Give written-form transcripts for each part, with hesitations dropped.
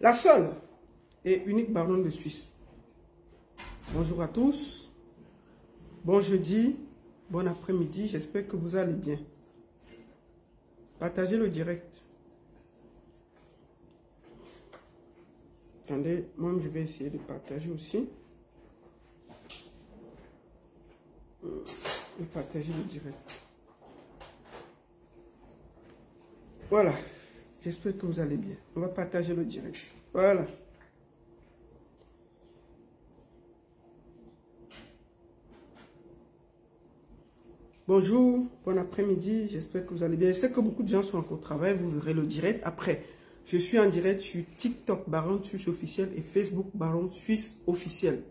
La seule et unique baronne de Suisse. Bonjour à tous. Bon jeudi, bon après-midi. J'espère que vous allez bien. Partagez le direct. Attendez, moi je vais essayer de partager aussi. De partager le direct. Voilà. J'espère que vous allez bien. On va partager le direct. Voilà. Bonjour, bon après-midi. J'espère que vous allez bien. Je sais que beaucoup de gens sont encore au travail. Vous verrez le direct après. Je suis en direct sur TikTok Baronne Suisse officiel et Facebook Baronne Suisse officiel.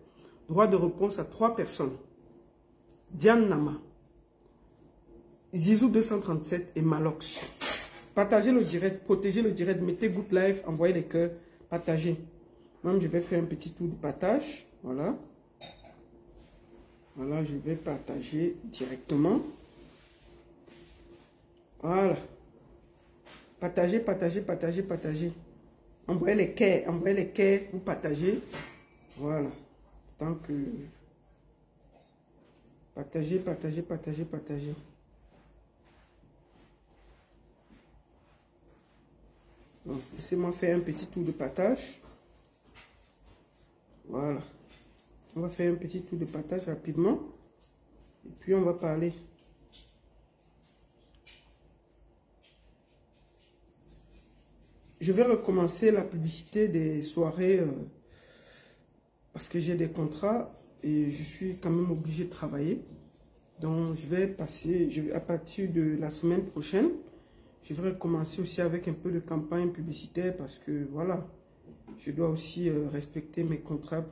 Droit de réponse à 3 personnes. Diane Nama, Zizou 237 et Malox. Partagez le direct, protégez le direct, mettez good live, envoyez les cœurs, partagez. Même je vais faire un petit tour de partage. Voilà. Voilà, je vais partager directement. Voilà. Partagez, partagez, partagez, partagez. Envoyez les cœurs, vous partagez. Voilà. Tant que... Partagez, partagez, partagez, partagez. Laissez-moi faire un petit tour de partage. Voilà. On va faire un petit tour de partage rapidement. Et puis on va parler. Je vais recommencer la publicité des soirées parce que j'ai des contrats et je suis quand même obligé de travailler. Donc je vais passer, à partir de la semaine prochaine, je vais recommencer aussi avec un peu de campagne publicitaire parce que voilà, je dois aussi respecter mes contrats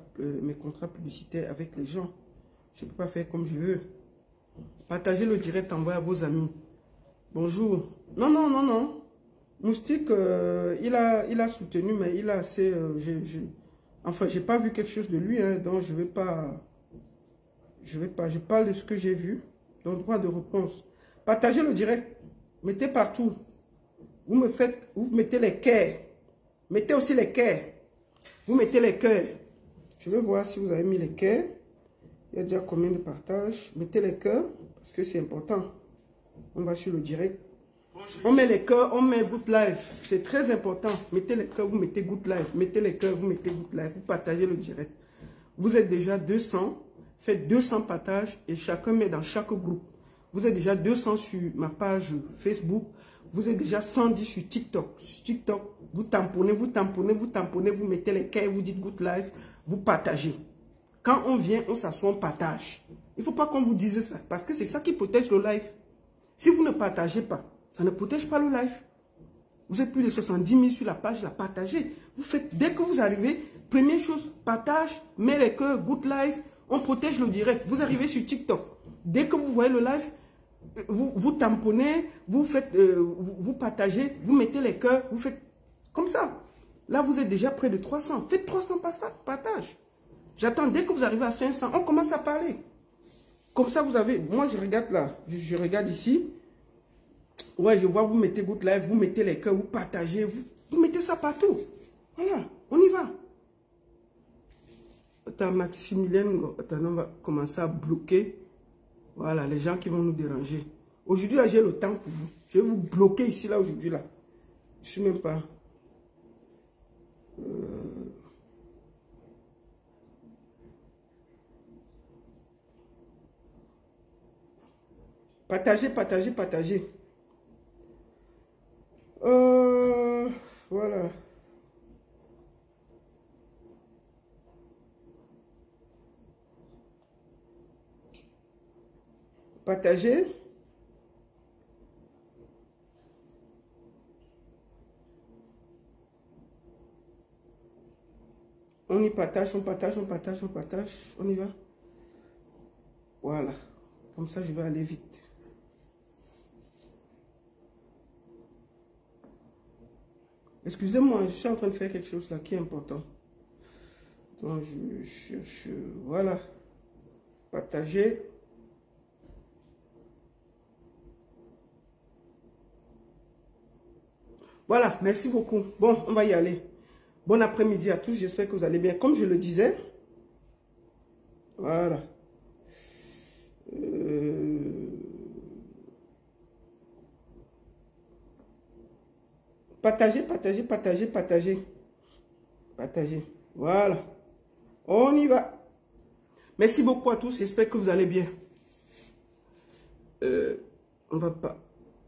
publicitaires avec les gens. Je ne peux pas faire comme je veux. Partagez le direct, envoyez à vos amis. Bonjour. Non, non, non, non. Moustique, il a soutenu, mais il a assez... enfin, j'ai pas vu quelque chose de lui, hein, donc je vais pas... Je parle de ce que j'ai vu. Donc, droit de réponse. Partagez le direct. Mettez partout. Vous mettez les cœurs. Mettez aussi les cœurs. Vous mettez les cœurs. Je vais voir si vous avez mis les cœurs. Il y a déjà combien de partages. Mettez les cœurs parce que c'est important. On va sur le direct. On met les cœurs, on met good live. C'est très important. Mettez les cœurs, vous mettez good live. Mettez les cœurs, vous mettez good live. Vous partagez le direct. Vous êtes déjà 200. Faites 200 partages et chacun met dans chaque groupe. Vous êtes déjà 200 sur ma page Facebook. Vous êtes déjà 110 sur TikTok. Sur TikTok, vous tamponnez, vous tamponnez, vous tamponnez, vous mettez les cœurs, vous dites good live, vous partagez. Quand on vient, on s'assoit, on partage. Il ne faut pas qu'on vous dise ça parce que c'est ça qui protège le live. Si vous ne partagez pas, ça ne protège pas le live. Vous êtes plus de 70 000 sur la page, la partagez. Vous faites, dès que vous arrivez, première chose, partage, mets les cœurs, good live. On protège le direct. Vous arrivez sur TikTok. Dès que vous voyez le live, vous tamponnez, vous faites, vous partagez, vous mettez les cœurs, vous faites comme ça. Là, vous êtes déjà près de 300. Faites 300 partages. J'attends, dès que vous arrivez à 500, on commence à parler. Comme ça, vous avez... Moi, je regarde là. Je regarde ici. Ouais, je vois, vous mettez good live, vous mettez les cœurs, vous partagez, vous mettez ça partout. Voilà, on y va. Attends, Maximilien, attends, on va commencer à bloquer. Voilà, les gens qui vont nous déranger. Aujourd'hui, là, j'ai le temps pour vous. Je vais vous bloquer ici, là, aujourd'hui, là. Je ne suis même pas... Partagez, partagez, partagez. Voilà. Partagez. On y partage, on partage, on partage, on partage. On y va. Voilà. Comme ça, je vais aller vite. Excusez-moi, je suis en train de faire quelque chose là qui est important. Donc, voilà. Partager. Voilà, merci beaucoup. Bon, on va y aller. Bon après-midi à tous, j'espère que vous allez bien. Comme je le disais, voilà. Partagez, partagez, partagez, partagez. Partagez. Voilà. On y va. Merci beaucoup à tous, j'espère que vous allez bien. On va pas...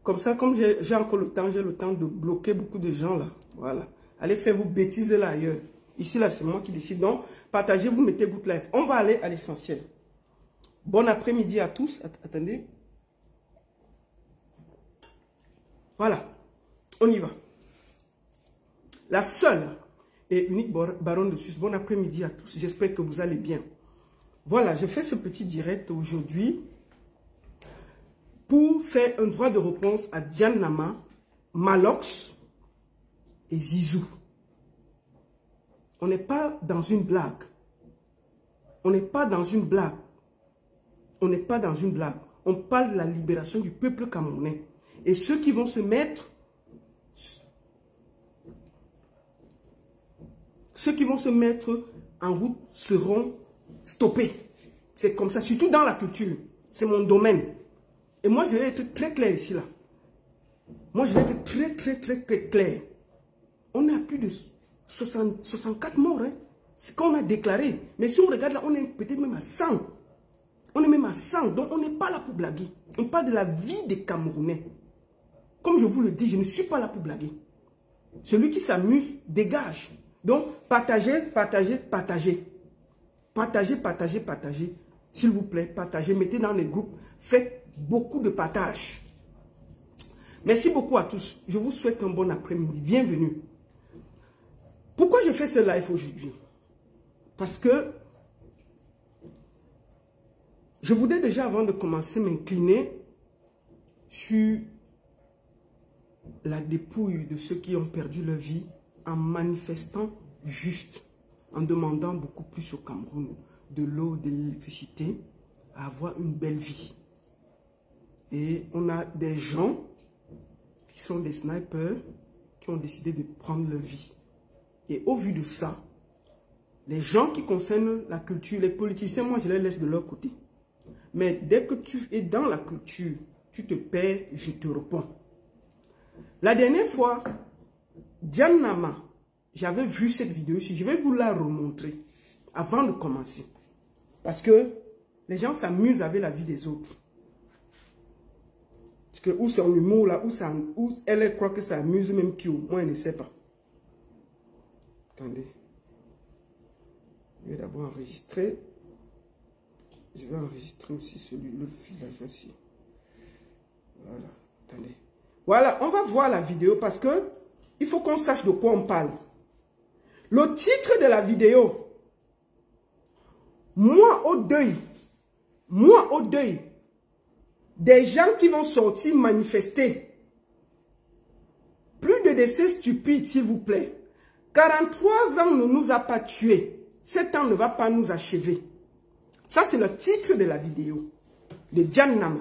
Comme ça, comme j'ai encore le temps, j'ai le temps de bloquer beaucoup de gens là. Voilà. Allez faire vos bêtises là ailleurs. Ici, là, c'est moi qui décide. Donc, partagez, vous mettez Good Life. On va aller à l'essentiel. Bon après-midi à tous. Attendez. Voilà. On y va. La seule et unique baronne de Suisse. Bon après-midi à tous. J'espère que vous allez bien. Voilà, je fais ce petit direct aujourd'hui pour faire un droit de réponse à Diane Nama, Malox et Zizou. On n'est pas dans une blague. On n'est pas dans une blague. On n'est pas dans une blague. On parle de la libération du peuple camerounais. Et ceux qui vont se mettre... Ceux qui vont se mettre en route seront stoppés. C'est comme ça, surtout dans la culture. C'est mon domaine. Et moi, je vais être très clair ici, là. Moi, je vais être très, très, très, très clair. On a plus de 64 morts, hein. C'est qu'on a déclaré. Mais si on regarde là, on est peut-être même à 100. On est même à 100. Donc, on n'est pas là pour blaguer. On parle de la vie des Camerounais. Comme je vous le dis, je ne suis pas là pour blaguer. Celui qui s'amuse, dégage. Donc, partagez, partagez, partagez. Partagez, partagez, partagez. S'il vous plaît, partagez. Mettez dans les groupes. Faites beaucoup de partage. Merci beaucoup à tous. Je vous souhaite un bon après-midi. Bienvenue. Pourquoi je fais ce live aujourd'hui? Parce que je voudrais déjà, avant de commencer, m'incliner sur la dépouille de ceux qui ont perdu leur vie en manifestant juste, en demandant beaucoup plus au Cameroun de l'eau, de l'électricité, à avoir une belle vie. Et on a des gens qui sont des snipers qui ont décidé de prendre leur vie. Et au vu de ça, les gens qui concernent la culture, les politiciens, moi je les laisse de leur côté. Mais dès que tu es dans la culture, tu te perds, je te réponds. La dernière fois, Diane Nama, j'avais vu cette vidéo ici, je vais vous la remontrer avant de commencer. Parce que les gens s'amusent avec la vie des autres. Parce que où c'est en humour là, où elle croit que ça amuse même Pio. Moi, je ne sais pas. Attendez. Je vais d'abord enregistrer. Je vais enregistrer aussi le villageois ici. Voilà. Attendez. Voilà, on va voir la vidéo parce que il faut qu'on sache de quoi on parle. Le titre de la vidéo. Moi au deuil des gens qui vont sortir manifester. Plus de décès stupides, s'il vous plaît. 43 ans ne nous a pas tués. 7 ans ne va pas nous achever. Ça, c'est le titre de la vidéo de Diane Nama.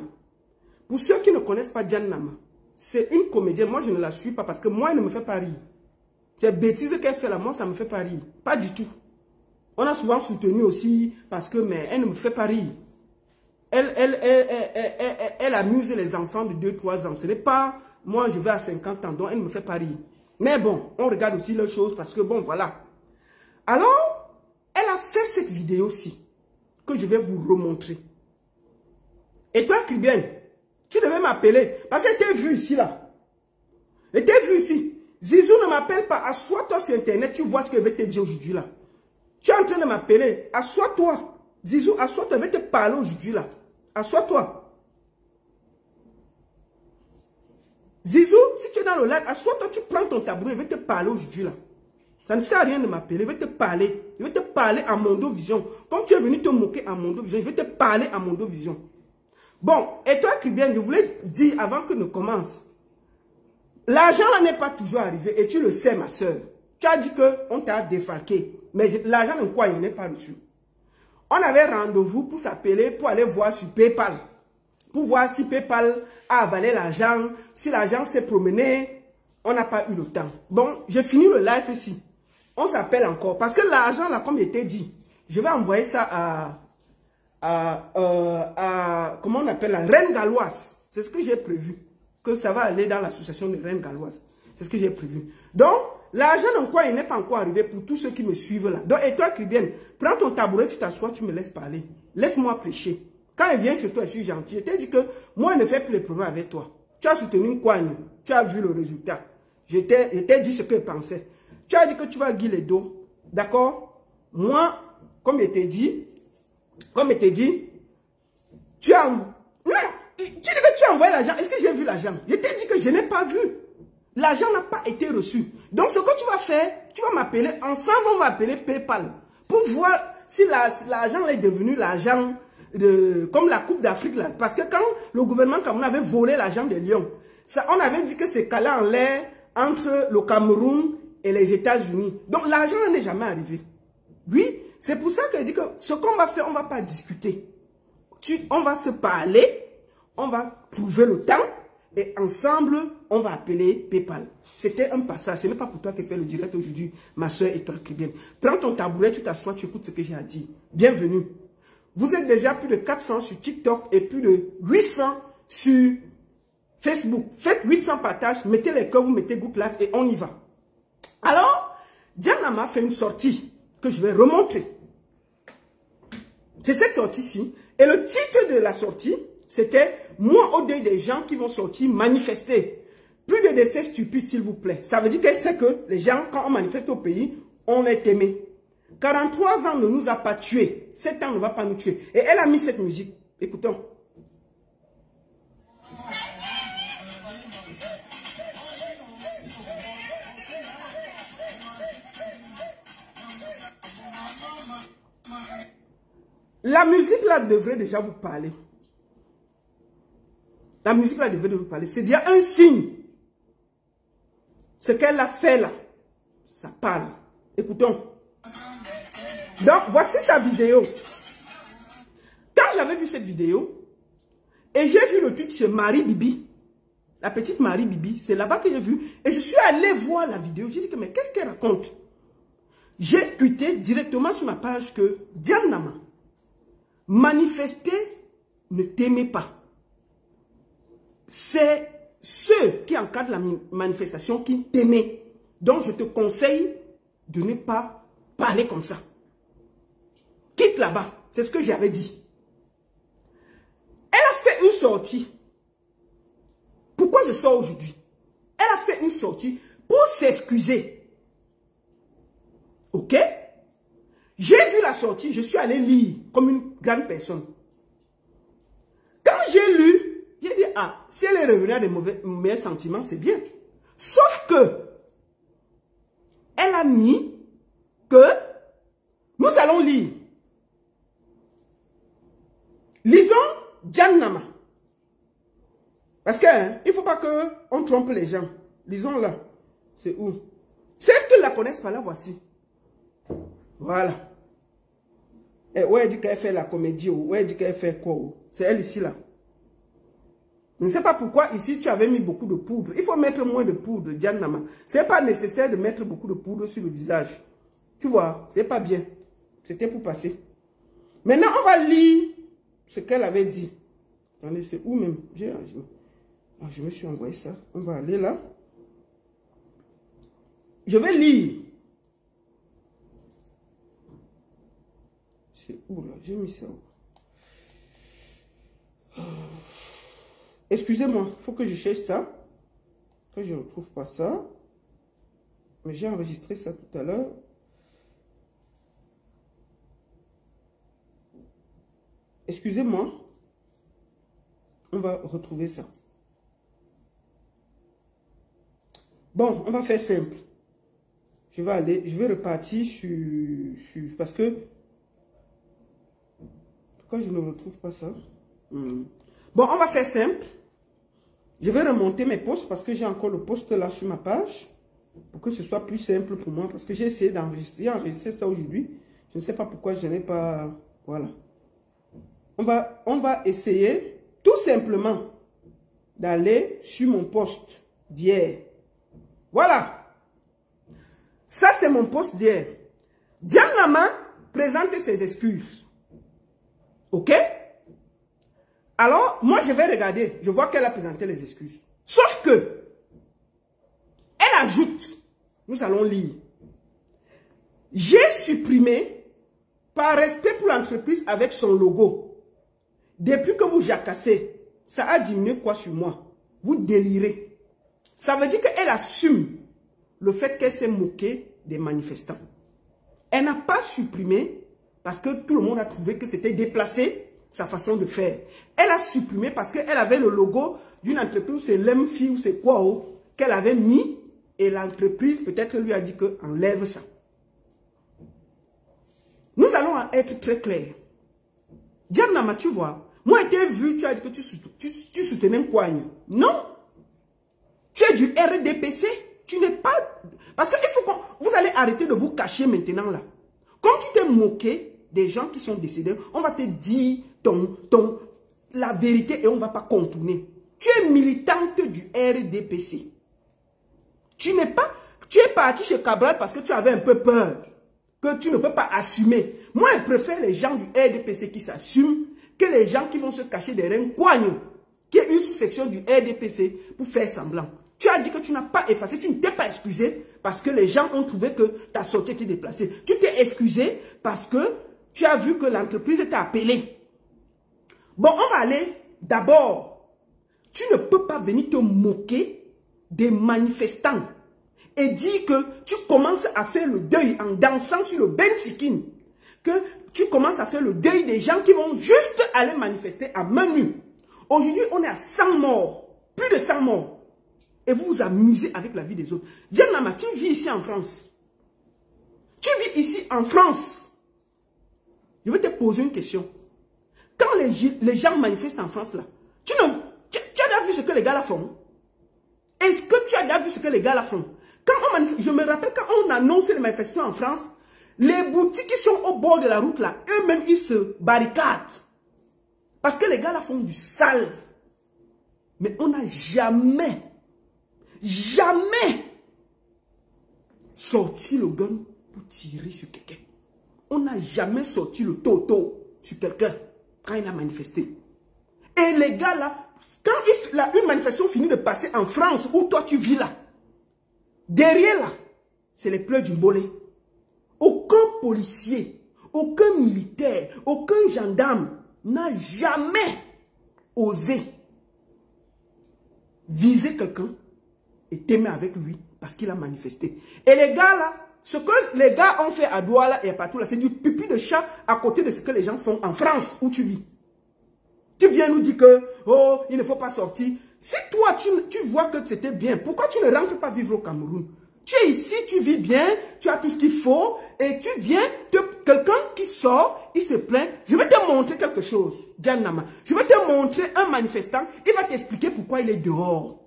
Pour ceux qui ne connaissent pas Diane Nama, c'est une comédienne. Moi, je ne la suis pas parce que moi, elle ne me fait pas rire. Ces bêtises qu'elle fait là, moi, ça ne me fait pas rire. Pas du tout. On a souvent soutenu aussi parce que, mais elle ne me fait pas rire. Elle amuse les enfants de 2-3 ans. Ce n'est pas, moi, je vais à 50 ans, donc elle ne me fait pas rire. Mais bon, on regarde aussi les choses parce que, bon, voilà. Alors, elle a fait cette vidéo-ci que je vais vous remontrer. Et toi, Kribien, tu devais m'appeler parce que t'es vu ici, là. Et t'es vu ici. Zizou ne m'appelle pas. Assois-toi sur Internet, tu vois ce que je vais te dire aujourd'hui, là. Tu es en train de m'appeler. Assois-toi. Zizou, assois-toi, je vais te parler aujourd'hui, là. Assois-toi. Zizou, si tu es dans le live, assois-toi, tu prends ton tabouret, je vais te parler aujourd'hui, là. Ça ne sert à rien de m'appeler, je vais te parler. Je vais te parler à Mondovision. Comme tu es venu te moquer à Mondovision, je vais te parler à Mondovision. Bon, et toi, Kribien, je voulais dire avant que nous commence. L'argent là n'est pas toujours arrivé et tu le sais, ma soeur. Tu as dit qu'on t'a défalqué. Mais l'argent de quoi il n'est pas reçu. On avait rendez-vous pour s'appeler, pour aller voir sur PayPal. Pour voir si PayPal a avalé l'argent, si l'argent s'est promené. On n'a pas eu le temps. Bon, j'ai fini le live ici. On s'appelle encore. Parce que l'argent, là, comme il était dit, je vais envoyer ça comment on appelle la Reine Galloise. C'est ce que j'ai prévu. Que ça va aller dans l'association de Reine Galloise. C'est ce que j'ai prévu. Donc, l'argent encore, il n'est pas encore arrivé pour tous ceux qui me suivent là. Donc, et toi, Cribienne, prends ton tabouret, tu t'assois, tu me laisses parler. Laisse-moi prêcher. Quand elle vient chez toi, je suis gentil. Je t'ai dit que moi, je ne fais plus les problèmes avec toi. Tu as soutenu une coigne. Tu as vu le résultat. Je t'ai dit ce que je pensais. Tu as dit que tu vas guider les dos. D'accord? Moi, comme je t'ai dit, tu as... Non, tu dis que tu as envoyé l'argent. Est-ce que j'ai vu l'argent? Je t'ai dit que je n'ai pas vu. L'argent n'a pas été reçu. Donc, ce que tu vas faire, tu vas m'appeler. Ensemble, on va appeler PayPal. Pour voir si l'argent est devenu l'argent comme la Coupe d'Afrique. Parce que quand le gouvernement Cameroun avait volé l'argent des Lions, on avait dit que c'est calé en l'air entre le Cameroun et les États-Unis. Donc, l'argent n'est jamais arrivé. Oui, c'est pour ça que je dis que ce qu'on va faire, on ne va pas discuter. On va se parler, on va trouver le temps et ensemble, on va appeler PayPal. C'était un passage. Ce n'est pas pour toi qui fais le direct aujourd'hui, ma soeur et toi qui viens. Prends ton tabouret, tu t'assois, tu écoutes ce que j'ai à dire. Bienvenue. Vous êtes déjà plus de 400 sur TikTok et plus de 800 sur Facebook. Faites 800 partages, mettez les cœurs, vous mettez Good Life et on y va. Alors, Diana m'a fait une sortie que je vais remontrer. C'est cette sortie-ci. Et le titre de la sortie, c'était « Moi au deuil des gens qui vont sortir manifester. Plus de décès stupides, s'il vous plaît. » Ça veut dire que c'est que les gens, quand on manifeste au pays, on est aimé. 43 ans ne nous a pas tués. 7 ans ne va pas nous tuer. Et elle a mis cette musique. Écoutons. La musique là devrait déjà vous parler. La musique là devrait vous parler. C'est déjà un signe. Ce qu'elle a fait là, ça parle. Écoutons. Donc, voici sa vidéo. Quand j'avais vu cette vidéo, et j'ai vu le tweet chez Marie Bibi, la petite Marie Bibi, c'est là-bas que j'ai vu, et je suis allé voir la vidéo. J'ai dit que, mais qu'est-ce qu'elle raconte? J'ai tweeté directement sur ma page que Diane Nama, manifester ne t'aimez pas. C'est ceux qui encadrent la manifestation qui t'aimaient. Donc, je te conseille de ne pas parler comme ça. Quitte là-bas. C'est ce que j'avais dit. Elle a fait une sortie. Pourquoi je sors aujourd'hui? Elle a fait une sortie pour s'excuser. Ok? J'ai vu la sortie, je suis allé lire comme une grande personne. Quand j'ai lu, j'ai dit, ah, si elle est revenue à des mauvais sentiments, c'est bien. Sauf que, elle a mis que nous allons lire. Lisons Diane Nama. Parce que, il ne faut pas qu'on trompe les gens. Lisons là. C'est où? Celles qui la connaissent pas là, voici. Voilà. Et où elle dit qu'elle fait la comédie, où elle dit qu'elle fait quoi? C'est elle ici là. Je ne sais pas pourquoi ici tu avais mis beaucoup de poudre. Il faut mettre moins de poudre, Diane Nama. Ce n'est pas nécessaire de mettre beaucoup de poudre sur le visage. Tu vois, c'est pas bien. C'était pour passer. Maintenant, on va lire ce qu'elle avait dit. Attendez, c'est où même? Je me suis envoyé ça. On va aller là. Je vais lire. C'est où là? J'ai mis ça où? Excusez-moi, il faut que je cherche ça. Que je ne retrouve pas ça. Mais j'ai enregistré ça tout à l'heure. Excusez-moi. On va retrouver ça. Bon, on va faire simple. Je vais repartir sur parce que... Pourquoi je ne retrouve pas ça? Bon, on va faire simple. Je vais remonter mes posts parce que j'ai encore le post là sur ma page. Pour que ce soit plus simple pour moi. Parce que j'ai essayé d'enregistrer. J'ai enregistré ça aujourd'hui. Je ne sais pas pourquoi je n'ai pas... Voilà. On va essayer tout simplement d'aller sur mon post d'hier. Voilà. Ça, c'est mon poste d'hier. Diane Nama présente ses excuses. OK? Alors, moi, je vais regarder. Je vois qu'elle a présenté les excuses. Sauf que, elle ajoute, nous allons lire. J'ai supprimé, par respect pour l'entreprise avec son logo. Depuis que vous jacassez, ça a diminué quoi sur moi? Vous délirez. Ça veut dire qu'elle assume le fait qu'elle s'est moquée des manifestants. Elle n'a pas supprimé parce que tout le monde a trouvé que c'était déplacé sa façon de faire. Elle a supprimé parce qu'elle avait le logo d'une entreprise, c'est l'EMFI ou c'est quoi, qu'elle avait mis et l'entreprise peut-être lui a dit que enlève ça. Nous allons être très clairs. Diane Nama, tu vois, moi, j'ai vu, tu as dit que tu soutenais Kouagne. Non. Tu es du RDPC. Tu n'es pas... Parce qu'il faut que vous allez arrêter de vous cacher maintenant là. Comme tu t'es moqué des gens qui sont décédés, on va te dire la vérité et on ne va pas contourner. Tu es militante du RDPC. Tu n'es pas... Tu es parti chez Cabral parce que tu avais un peu peur. Que tu ne peux pas assumer. Moi, je préfère les gens du RDPC qui s'assument que les gens qui vont se cacher derrière un Kouagne, qui est une sous-section du RDPC, pour faire semblant. Tu as dit que tu n'as pas effacé, tu ne t'es pas excusé parce que les gens ont trouvé que ta sortie était déplacée. Tu t'es excusé parce que tu as vu que l'entreprise était appelée. Bon, on va aller d'abord. Tu ne peux pas venir te moquer des manifestants et dire que tu commences à faire le deuil en dansant sur le Ben Sikin. Que tu commences à faire le deuil des gens qui vont juste aller manifester à main nue. Aujourd'hui, on est à 100 morts. Plus de 100 morts. Et vous vous amusez avec la vie des autres. Diane Nama, tu vis ici en France. Tu vis ici en France. Je vais te poser une question. Quand les gens manifestent en France, là, tu as déjà vu ce que les gars là font? Est-ce que tu as déjà vu ce que les gars là font? Quand on manifeste, je me rappelle quand on annonce les manifestations en France, les boutiques qui sont au bord de la route là, eux-mêmes, ils se barricadent. Parce que les gars là font du sale. Mais on n'a jamais sorti le gun pour tirer sur quelqu'un. On n'a jamais sorti le toto sur quelqu'un quand il a manifesté. Et les gars là, quand une manifestation finit de passer en France, où toi tu vis là, derrière là, c'est les pleurs du bolé. Aucun policier, aucun militaire, aucun gendarme n'a jamais osé viser quelqu'un et t'aimer avec lui parce qu'il a manifesté. Et les gars là, ce que les gars ont fait à Douala et partout là, c'est du pipi de chat à côté de ce que les gens font en France où tu vis. Tu viens nous dire que, oh, il ne faut pas sortir. Si toi, tu vois que c'était bien, pourquoi tu ne rentres pas vivre au Cameroun? Tu es ici, tu vis bien, tu as tout ce qu'il faut, et tu viens, quelqu'un qui sort, il se plaint. Je vais te montrer quelque chose, Diane Nama. Je vais te montrer un manifestant, il va t'expliquer pourquoi il est dehors.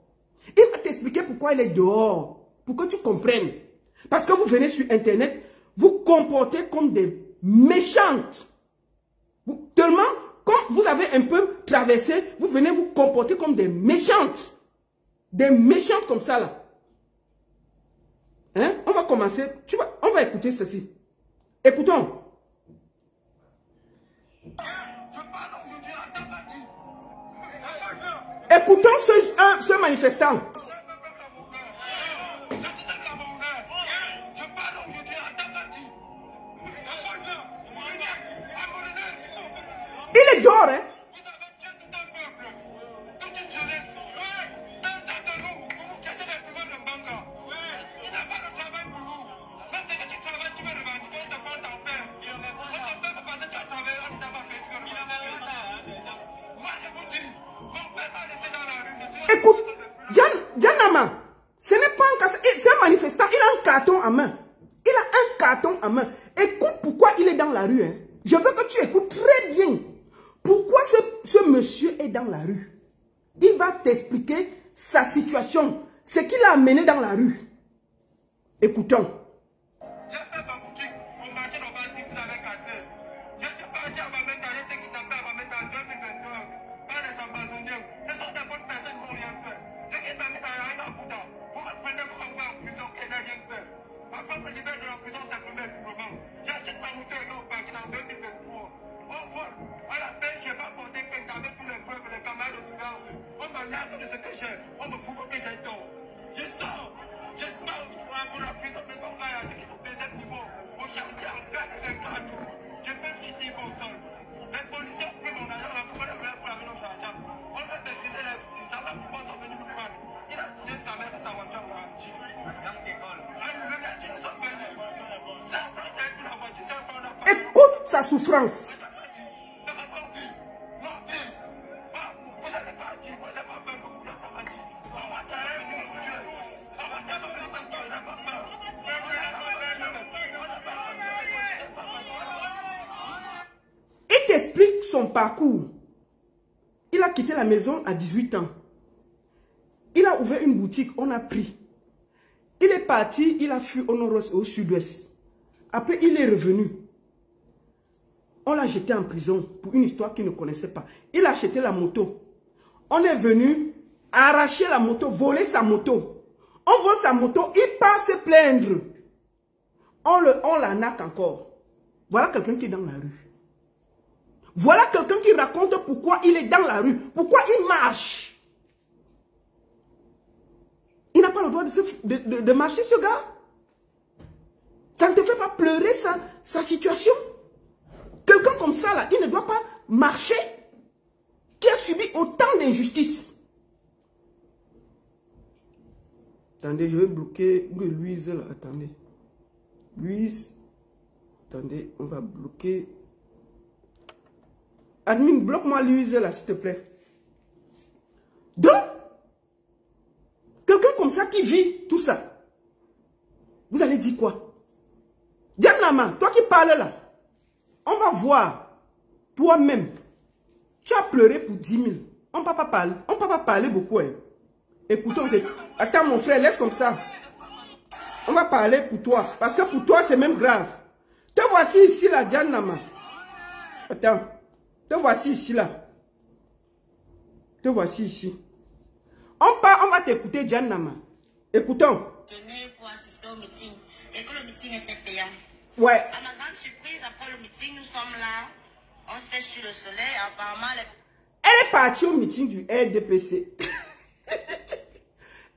Il va t'expliquer pourquoi il est dehors, pour que tu comprennes. Parce que vous venez sur Internet, vous comportez comme des méchantes. Tellement, comme vous avez un peu traversé, vous venez vous comporter comme des méchantes. Des méchantes comme ça là. Hein? On va commencer, on va écouter ceci. Écoutons. Écoutons ce manifestant. Il est dehors, hein? Écoute, Diane Nama, ce n'est pas un casse, c'est un manifestant, il a un carton en main. Il a un carton en main. Écoute pourquoi il est dans la rue. Hein. Je veux que tu écoutes très bien. Pourquoi ce monsieur est dans la rue? Il va t'expliquer sa situation, ce qui l'a amené dans la rue. Écoutons. J'ai fait ma boutique, mon marché n'a pas dit que vous avez cassé. Je suis parti à ma méta, j'étais kidnappé à ma méta en 2021 par les Amazoniens. Ce sont des bonnes personnes qui n'ont rien fait. J'ai kidnappé à Bouddha. Vous me prenez, vous m'envoyez en prison, qui n'a rien fait. Après, je libère de la prison, c'est le premier mouvement. J'achète ma moto et au parking en 2023. On vole. À la fin, je n'ai pas porté plainte avec tous les preuves, les camarades de surveillance. On m'enlève de ce que j'ai. On me prouve que j'ai tort. Je sors. Je pars pour la prison, mais on va acheter au deuxième niveau. Au chantier en 2024. Je fais un petit niveau au sol. Les policiers ont pris mon argent, on a coupé le problème pour amener notre argent. On a maîtrisé les gens, la plupart sont venus nous prendre. Il a signé sa mère et sa voiture pour un petit. Le gars, nous sommes venus. Ça, j'ai pris la voiture, c'est un peu, on a pas. Écoute sa souffrance. Ça va pas vivre. Non, vivre. Vous allez pas dire, vous n'avez pas peur, vous n'avez pas dit. On va t'arrêter, on va tuer. On va t'arrêter, on va tuer, on n'a pas peur. Il t'explique son parcours. Il a quitté la maison à 18 ans. Il a ouvert une boutique, on a pris. Il est parti, il a fui au nord-ouest, au sud-ouest. Après, il est revenu. On l'a jeté en prison pour une histoire qu'il ne connaissait pas. Il a acheté la moto. On est venu arracher la moto, voler sa moto. On vole sa moto, il part se plaindre. On l'arnaque encore. Voilà quelqu'un qui est dans la rue. Voilà quelqu'un qui raconte pourquoi il est dans la rue. Pourquoi il marche. Il n'a pas le droit de marcher, ce gars. Ça ne te fait pas pleurer sa situation. Quelqu'un comme ça, là, il ne doit pas marcher. Qui a subi autant d'injustice. Attendez, je vais bloquer Louise, là. Attendez. Louise. Attendez, on va bloquer. Admin, bloque-moi Louise, là, s'il te plaît. Donc, quelqu'un comme ça qui vit tout ça, vous allez dire quoi? Diane Nama, toi qui parles là, on va voir toi-même. Tu as pleuré pour 10 000. On ne peut pas parler beaucoup. Hein. Écoutons, attends mon frère, laisse comme ça. On va parler pour toi. Parce que pour toi, c'est même grave. Te voici ici là, Diane Nama. Attends. Te voici ici là. Te voici ici. On va t'écouter, Diane Nama. Écoutons. Pour assister au meeting. Et que le meeting était payant. Ouais. À ma grande surprise, après le meeting, nous sommes là. On sèche sur le soleil. Apparemment, elle est partie au meeting du RDPC.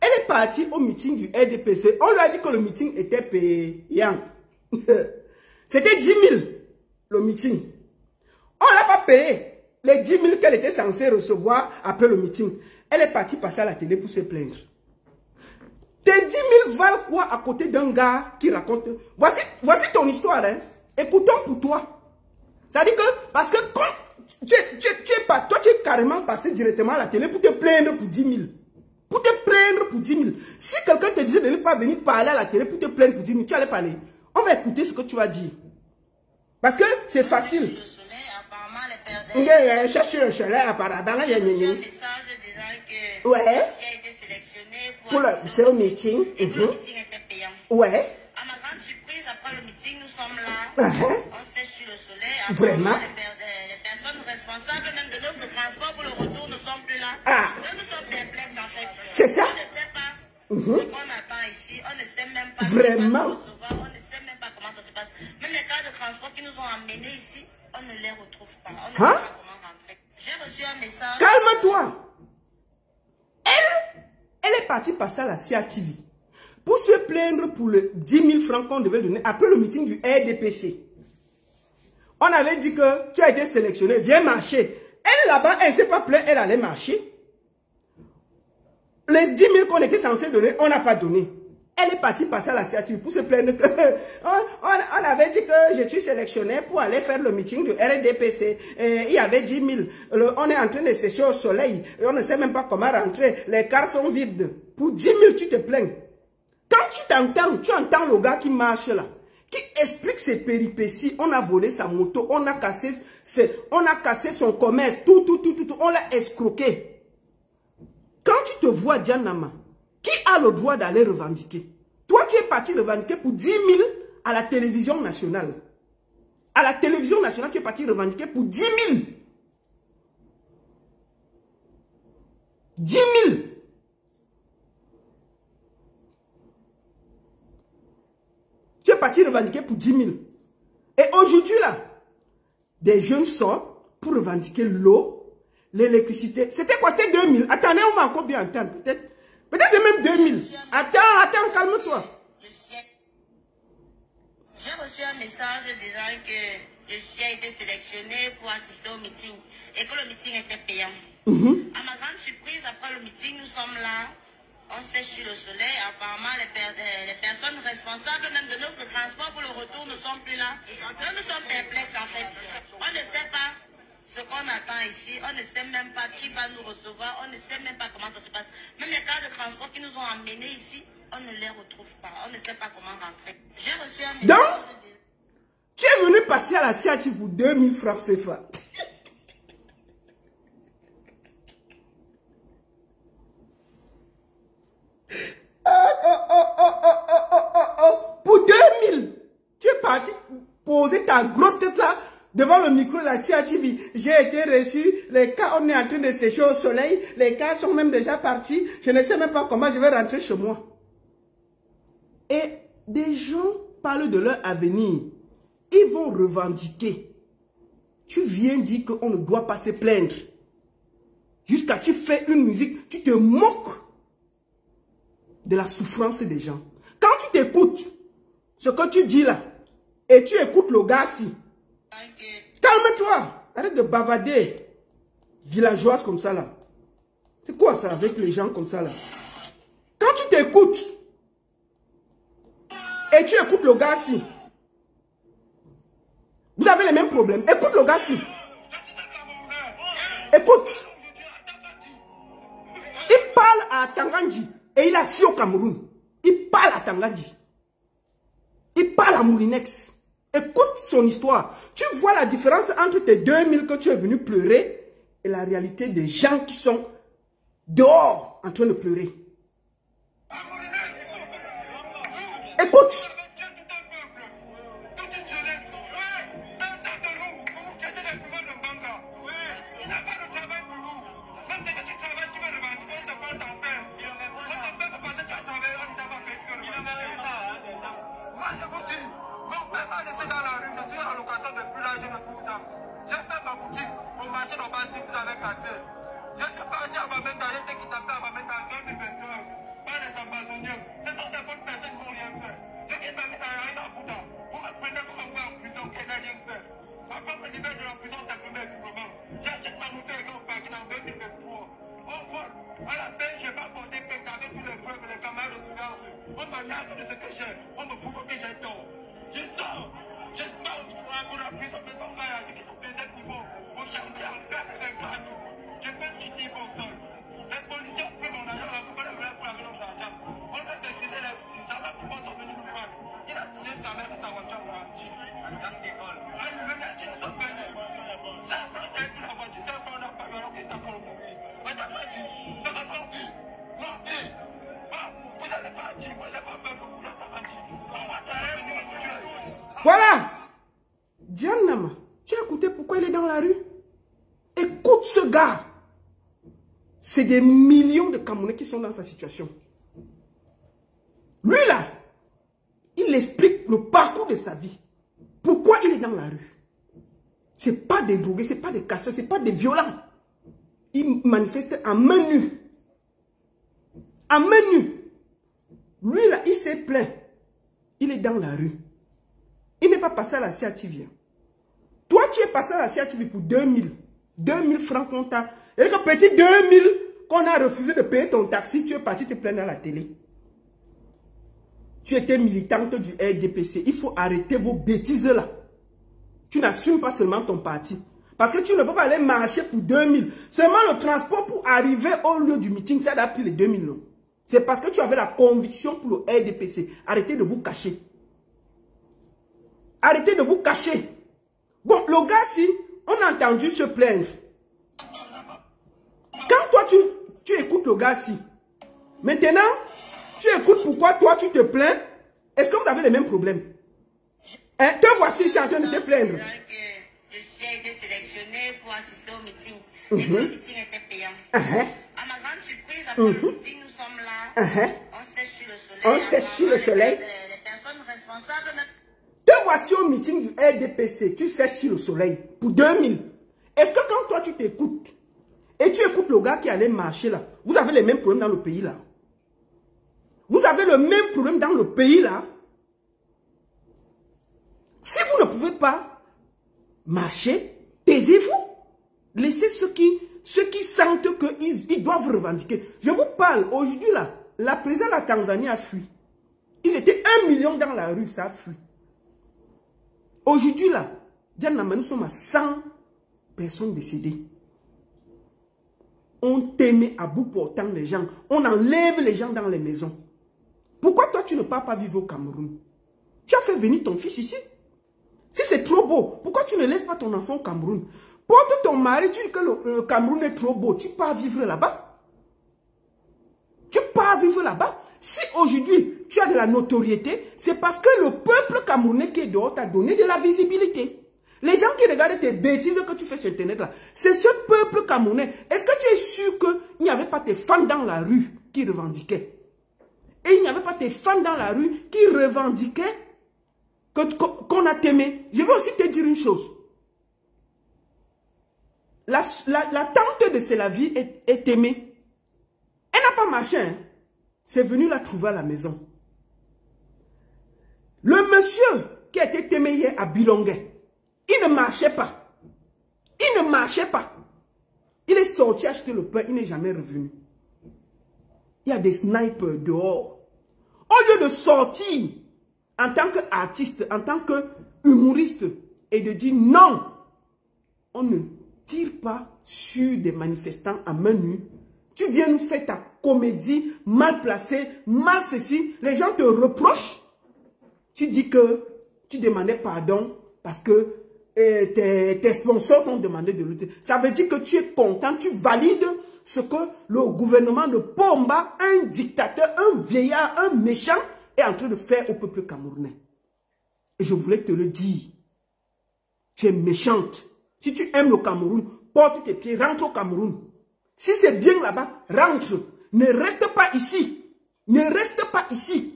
Elle est partie au meeting du RDPC. On lui a dit que le meeting était payant. C'était 10 000 le meeting. On ne l'a pas payé. Les 10 000 qu'elle était censée recevoir après le meeting. Elle est partie passer à la télé pour se plaindre. Tes 10 000 valent quoi à côté d'un gars qui raconte... Voici ton histoire. Hein. Écoutons pour toi. Ça dit que... Parce que quand tu es carrément passé directement à la télé pour te plaindre pour 10 000. Pour te plaindre pour 10 000. Si quelqu'un te disait de ne pas venir parler à la télé pour te plaindre pour 10 000, tu allais parler. On va écouter ce que tu vas dire. Parce que c'est facile. Cherche le soleil, apparemment, il y a un message disant que ouais. Il a été sélectionné pour c'est au meeting. Et que le meeting était payant. Ouais. À ma grande surprise, après le meeting, nous sommes là. Uh-huh. On sèche sur le soleil. Vraiment? Les personnes responsables même de notre transport pour le retour ne sont plus là. Ah. Nous sommes perplexes en fait. C'est ça? On ne sait pas ce qu'on attend ici. On ne sait même pas. Vraiment? On ne sait même pas comment ça se passe. Même les cas de transport qui nous ont amenés ici, on ne les retrouve pas. On ne sait pas comment rentrer. J'ai reçu un message. Calme-toi. Elle est partie passer à la CATV pour se plaindre pour les 10 000 francs qu'on devait donner après le meeting du RDPC. On avait dit que tu as été sélectionné, viens marcher. Elle là-bas, elle ne s'est pas plainte, elle allait marcher. Les 10 000 qu'on était censé donner, on n'a pas donné. Elle est partie passer à la CATV pour se plaindre que on avait dit que je suis sélectionné pour aller faire le meeting du RDPC. Il y avait 10 000. On est en train de sécher au soleil. Et on ne sait même pas comment rentrer. Les cars sont vides. Pour 10 000, tu te plains. Quand tu entends le gars qui marche là, qui explique ses péripéties. On a volé sa moto, on a cassé son commerce, tout. On l'a escroqué. Quand tu te vois, Diane Nama, qui a le droit d'aller revendiquer? Toi, tu es parti revendiquer pour 10 000 à la télévision nationale. À la télévision nationale, tu es parti revendiquer pour 10 000. 10 000. 10 es parti revendiquer pour 10 000. Et aujourd'hui, là, des jeunes sortent pour revendiquer l'eau, l'électricité. C'était quoi? C'était 2 000. Attendez, on va encore bien entendre. Peut-être c'est même 2 000. Attends, calme-toi. J'ai reçu un message disant que je suis été sélectionné pour assister au meeting et que le meeting était payant. À ma grande surprise, après le meeting, nous sommes là, on sèche sur le soleil. Apparemment, les personnes responsables même de notre transport pour le retour ne sont plus là. Nous sommes perplexes en fait. On ne sait pas ce qu'on attend ici, on ne sait même pas qui va nous recevoir, on ne sait même pas comment ça se passe. Même les cars de transport qui nous ont emmenés ici, on ne les retrouve pas, on ne sait pas comment rentrer. J'ai reçu un message. Donc, tu es venu passer à la CATI pour 2000 francs CFA. Pour 2000, tu es parti poser ta grosse tête là devant le micro de la CATV. J'ai été reçu, les cas on est en train de sécher au soleil, les cas sont même déjà partis, je ne sais même pas comment je vais rentrer chez moi. Et des gens parlent de leur avenir, ils vont revendiquer. Tu viens dire qu'on ne doit pas se plaindre. Jusqu'à tu fais une musique, tu te moques de la souffrance des gens. Quand tu t'écoutes, ce que tu dis là, et tu écoutes le gars ci, calme-toi, arrête de bavader, villageoise comme ça là. C'est quoi ça avec les gens comme ça là? Quand tu t'écoutes, et tu écoutes le gars ci, vous avez les mêmes problèmes. Écoute le gars ci. Écoute. Il parle à Tangandji et il a assis au Cameroun. Il parle à Tangandji. Il parle à Moulinex. Écoute son histoire. Tu vois la différence entre tes 2000 que tu es venu pleurer et la réalité des gens qui sont dehors en train de pleurer. Écoute. Voilà. Diane Nama, tu as écouté pourquoi il est dans la rue? Écoute ce gars. C'est des millions de Camerounais qui sont dans sa situation. Lui là, il explique le parcours de sa vie. Pourquoi il est dans la rue? C'est pas des drogués, c'est pas des casseurs, c'est pas des violents. Il manifeste en main nue. En main nue. Lui là, il s'est plaint. Il est dans la rue. Il n'est pas passé à la CATV. Toi, tu es passé à la CATV pour 2000. 2000 francs qu'on t'a. Et que petit 2000 qu'on a refusé de payer ton taxi, tu es parti te plaindre à la télé. Tu étais militante du RDPC. Il faut arrêter vos bêtises là. Tu n'assumes pas seulement ton parti. Parce que tu ne peux pas aller marcher pour 2000. Seulement le transport pour arriver au lieu du meeting, ça a pris les 2000 non. C'est parce que tu avais la conviction pour le RDPC. Arrêtez de vous cacher. Arrêtez de vous cacher. Bon, le gars, si, on a entendu se plaindre. Quand toi, tu écoutes le gars, si, maintenant, tu écoutes pourquoi toi, tu te plains. Est-ce que vous avez les mêmes problèmes? Hein? Te voici, c'est en train de te plaindre. Je suis été sélectionné pour assister au meeting. Et que le meeting était payant. À ma grande surprise, après le meeting, nous sommes là. On sèche sur le soleil. On sèche sur le soleil. Les personnes responsable. Te voici au meeting du RDPC, tu sèches sur le soleil pour 2000. Est-ce que quand toi tu t'écoutes et tu écoutes le gars qui allait marcher là, vous avez les mêmes problèmes dans le pays là? Vous avez le même problème dans le pays là? Si vous ne pouvez pas marcher, taisez-vous. Laissez ceux qui sentent qu'ils doivent revendiquer. Je vous parle aujourd'hui là, la présidente de la Tanzanie a fui. Ils étaient 1 million dans la rue, ça a fui. Aujourd'hui là, nous sommes à 100 personnes décédées. On t'aimait à bout portant les gens. On enlève les gens dans les maisons. Pourquoi toi tu ne pars pas vivre au Cameroun? Tu as fait venir ton fils ici. Si c'est trop beau, pourquoi tu ne laisses pas ton enfant au Cameroun? Porte ton mari, tu dis que le Cameroun est trop beau, tu pars vivre là-bas. Tu pars vivre là-bas. Si aujourd'hui tu as de la notoriété, c'est parce que le peuple camerounais qui est dehors t'a donné de la visibilité. Les gens qui regardent tes bêtises que tu fais sur Internet là, c'est ce peuple camerounais. Est-ce que tu es sûr qu'il n'y avait pas tes fans dans la rue qui revendiquaient? Et il n'y avait pas tes fans dans la rue qui revendiquaient qu'on a t'aimé. Je vais aussi te dire une chose. La tante de Sélavie est aimée. Elle n'a pas marché. Hein. C'est venu la trouver à la maison. Le monsieur qui a été aimé hier à Bilongué, il ne marchait pas. Il ne marchait pas. Il est sorti acheter le pain, il n'est jamais revenu. Il y a des snipers dehors. Au lieu de sortir en tant qu'artiste, en tant qu'humoriste, et de dire non, on ne tire pas sur des manifestants à main nue. Tu viens nous faire ta comédie mal placée, mal ceci. Les gens te reprochent. Tu dis que tu demandais pardon parce que tes sponsors t'ont demandé de lutter. Ça veut dire que tu es content, tu valides ce que le gouvernement de Pomba, un dictateur, un vieillard, un méchant, est en train de faire au peuple camerounais. Et je voulais te le dire. Tu es méchante. Si tu aimes le Cameroun, porte tes pieds, rentre au Cameroun. Si c'est bien là-bas, rentre. Ne reste pas ici. Ne reste pas ici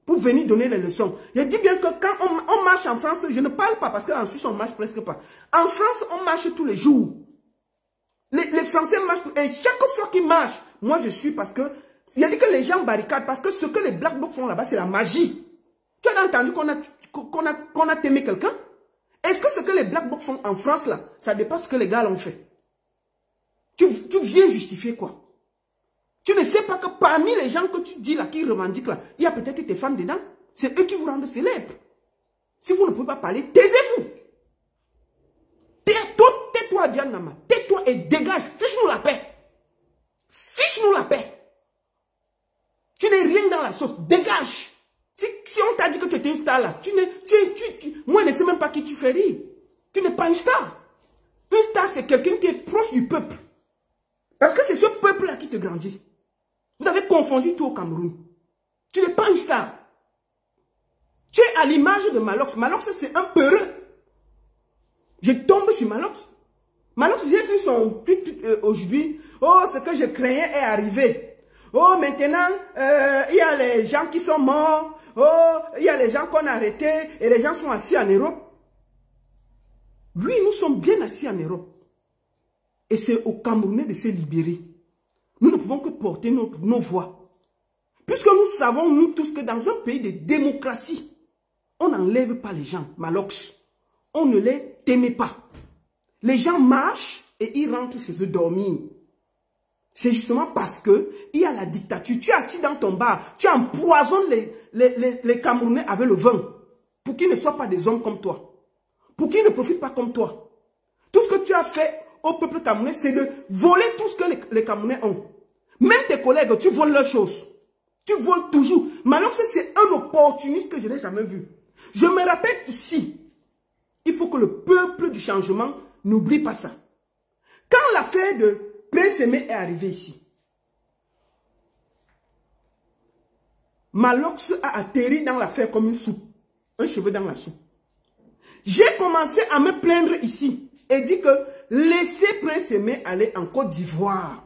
pour venir donner les leçons. Je dis bien que quand on marche en France, je ne parle pas parce qu'en Suisse, on marche presque pas. En France, on marche tous les jours. Les Français marchent. Et chaque fois qu'ils marchent, moi je suis parce que il y a dit que les gens barricadent parce que ce que les Black Blocs font là-bas, c'est la magie. Tu as entendu qu'on a aimé quelqu'un? Est-ce que ce que les Black Blocs font en France là, ça dépasse ce que les gars l'ont fait? Tu viens justifier quoi? Tu ne sais pas que parmi les gens que tu dis là, qui revendiquent là, il y a peut-être tes fans dedans. C'est eux qui vous rendent célèbres. Si vous ne pouvez pas parler, taisez-vous. Tais-toi, Diane Nama. Tais-toi et dégage. Fiche-nous la paix. Fiche-nous la paix. Tu n'es rien dans la sauce. Dégage. Si on t'a dit que tu étais une star là, moi je ne sais même pas qui tu fais rire. Tu n'es pas une star. Une star, c'est quelqu'un qui est proche du peuple. Parce que c'est ce peuple-là qui te grandit. Vous avez confondu tout au Cameroun. Tu n'es pas une star. Tu es à l'image de Malox. Malox, c'est un peureux. Je tombe sur Malox. Malox, j'ai vu son tweet aujourd'hui. Oh, ce que je craignais est arrivé. Oh, maintenant, il y a les gens qui sont morts. Oh, il y a les gens qu'on a arrêtés. Et les gens sont assis en Europe. Oui, nous sommes bien assis en Europe. Et c'est aux Camerounais de se libérer. Nous ne pouvons que porter nos voix. Puisque nous savons, nous tous, que dans un pays de démocratie, on n'enlève pas les gens, Malox. On ne les t'aimait pas. Les gens marchent et ils rentrent chez eux dormir. C'est justement parce que il y a la dictature. Tu es assis dans ton bar, tu empoisonnes les Camerounais avec le vin. Pour qu'ils ne soient pas des hommes comme toi. Pour qu'ils ne profitent pas comme toi. Tout ce que tu as fait au peuple camerounais, c'est de voler tout ce que les Camerounais ont. Même tes collègues, tu voles leurs choses. Tu voles toujours. Maintenant, c'est un opportuniste que je n'ai jamais vu. Je me rappelle ici, il faut que le peuple du changement n'oublie pas ça. Quand l'affaire de Prince Aimé est arrivée ici, Malox a atterri dans l'affaire comme une soupe. Un cheveu dans la soupe. J'ai commencé à me plaindre ici et dit que laissez Prince Aimé aller en Côte d'Ivoire.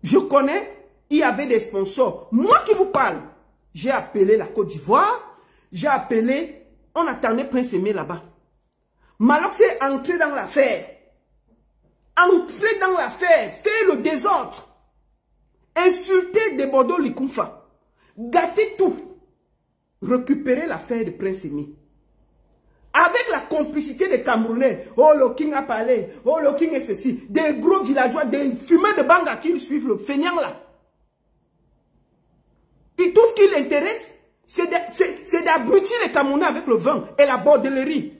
Je connais, il y avait des sponsors. Moi qui vous parle, j'ai appelé la Côte d'Ivoire. j'ai appelé, on attendait Prince Aimé là-bas. Malox est entré dans l'affaire. Entré dans l'affaire, fait le désordre. Insulter des Bordeaux Likumfa. Gâter tout. Récupérer l'affaire de Prince Aimé. Avec la complicité des Camerounais. Oh, le King a parlé. Oh, le King est ceci. Des gros villageois, des fumeurs de Banga qui suivent le feignant là. Et tout ce qui l'intéresse, c'est d'abrutir les Camerounais avec le vin et la bordellerie.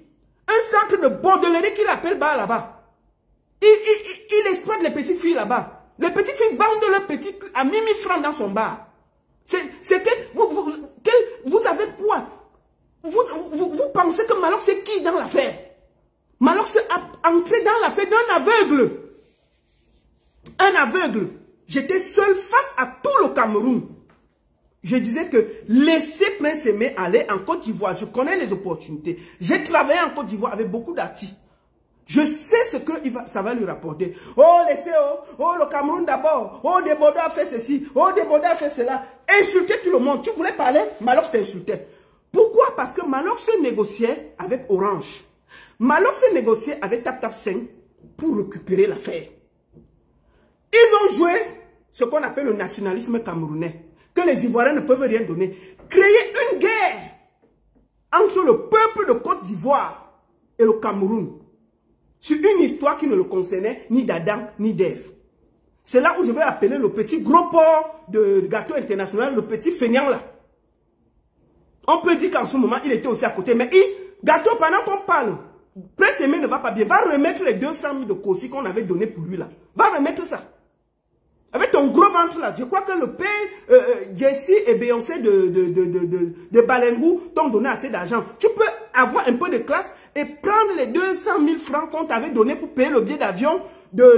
Un centre de bordellerie qu'il appelle bas là-bas. Il exploite les petites filles là-bas. Les petites filles vendent leurs petits culs à 1000 francs dans son bar. C'est que vous avez quoi? Vous pensez que Malox c'est qui dans l'affaire? Malox a entré dans l'affaire d'un aveugle. Un aveugle. J'étais seul face à tout le Cameroun. Je disais que laissez Prince Aimé aller en Côte d'Ivoire. Je connais les opportunités. J'ai travaillé en Côte d'Ivoire avec beaucoup d'artistes. Je sais ce que ça va lui rapporter. Oh, laissez, oh, le Cameroun d'abord. Oh, Desbordeaux a fait ceci. Oh, Desbordeaux a fait cela. Insulter tout le monde. Tu voulais parler, Malox t'insultait. Pourquoi? Parce que Malox se négociait avec Orange. Malox se négociait avec Tap 5 pour récupérer l'affaire. Ils ont joué ce qu'on appelle le nationalisme camerounais. Que les Ivoiriens ne peuvent rien donner. Créer une guerre entre le peuple de Côte d'Ivoire et le Cameroun. Sur une histoire qui ne le concernait ni d'Adam ni d'Ève. C'est là où je vais appeler le petit gros porc de Gâteau International, le petit feignant là. On peut dire qu'en ce moment, il était aussi à côté. Mais Gâteau, pendant qu'on parle, Prince Aimé ne va pas bien. Va remettre les 200 000 de Kossi qu'on avait donné pour lui là. Va remettre ça. Avec ton gros ventre là. Je crois que le père Jessie et Beyoncé de Balengou t'ont donné assez d'argent. Tu peux avoir un peu de classe et prendre les 200 000 francs qu'on t'avait donné pour payer le billet d'avion de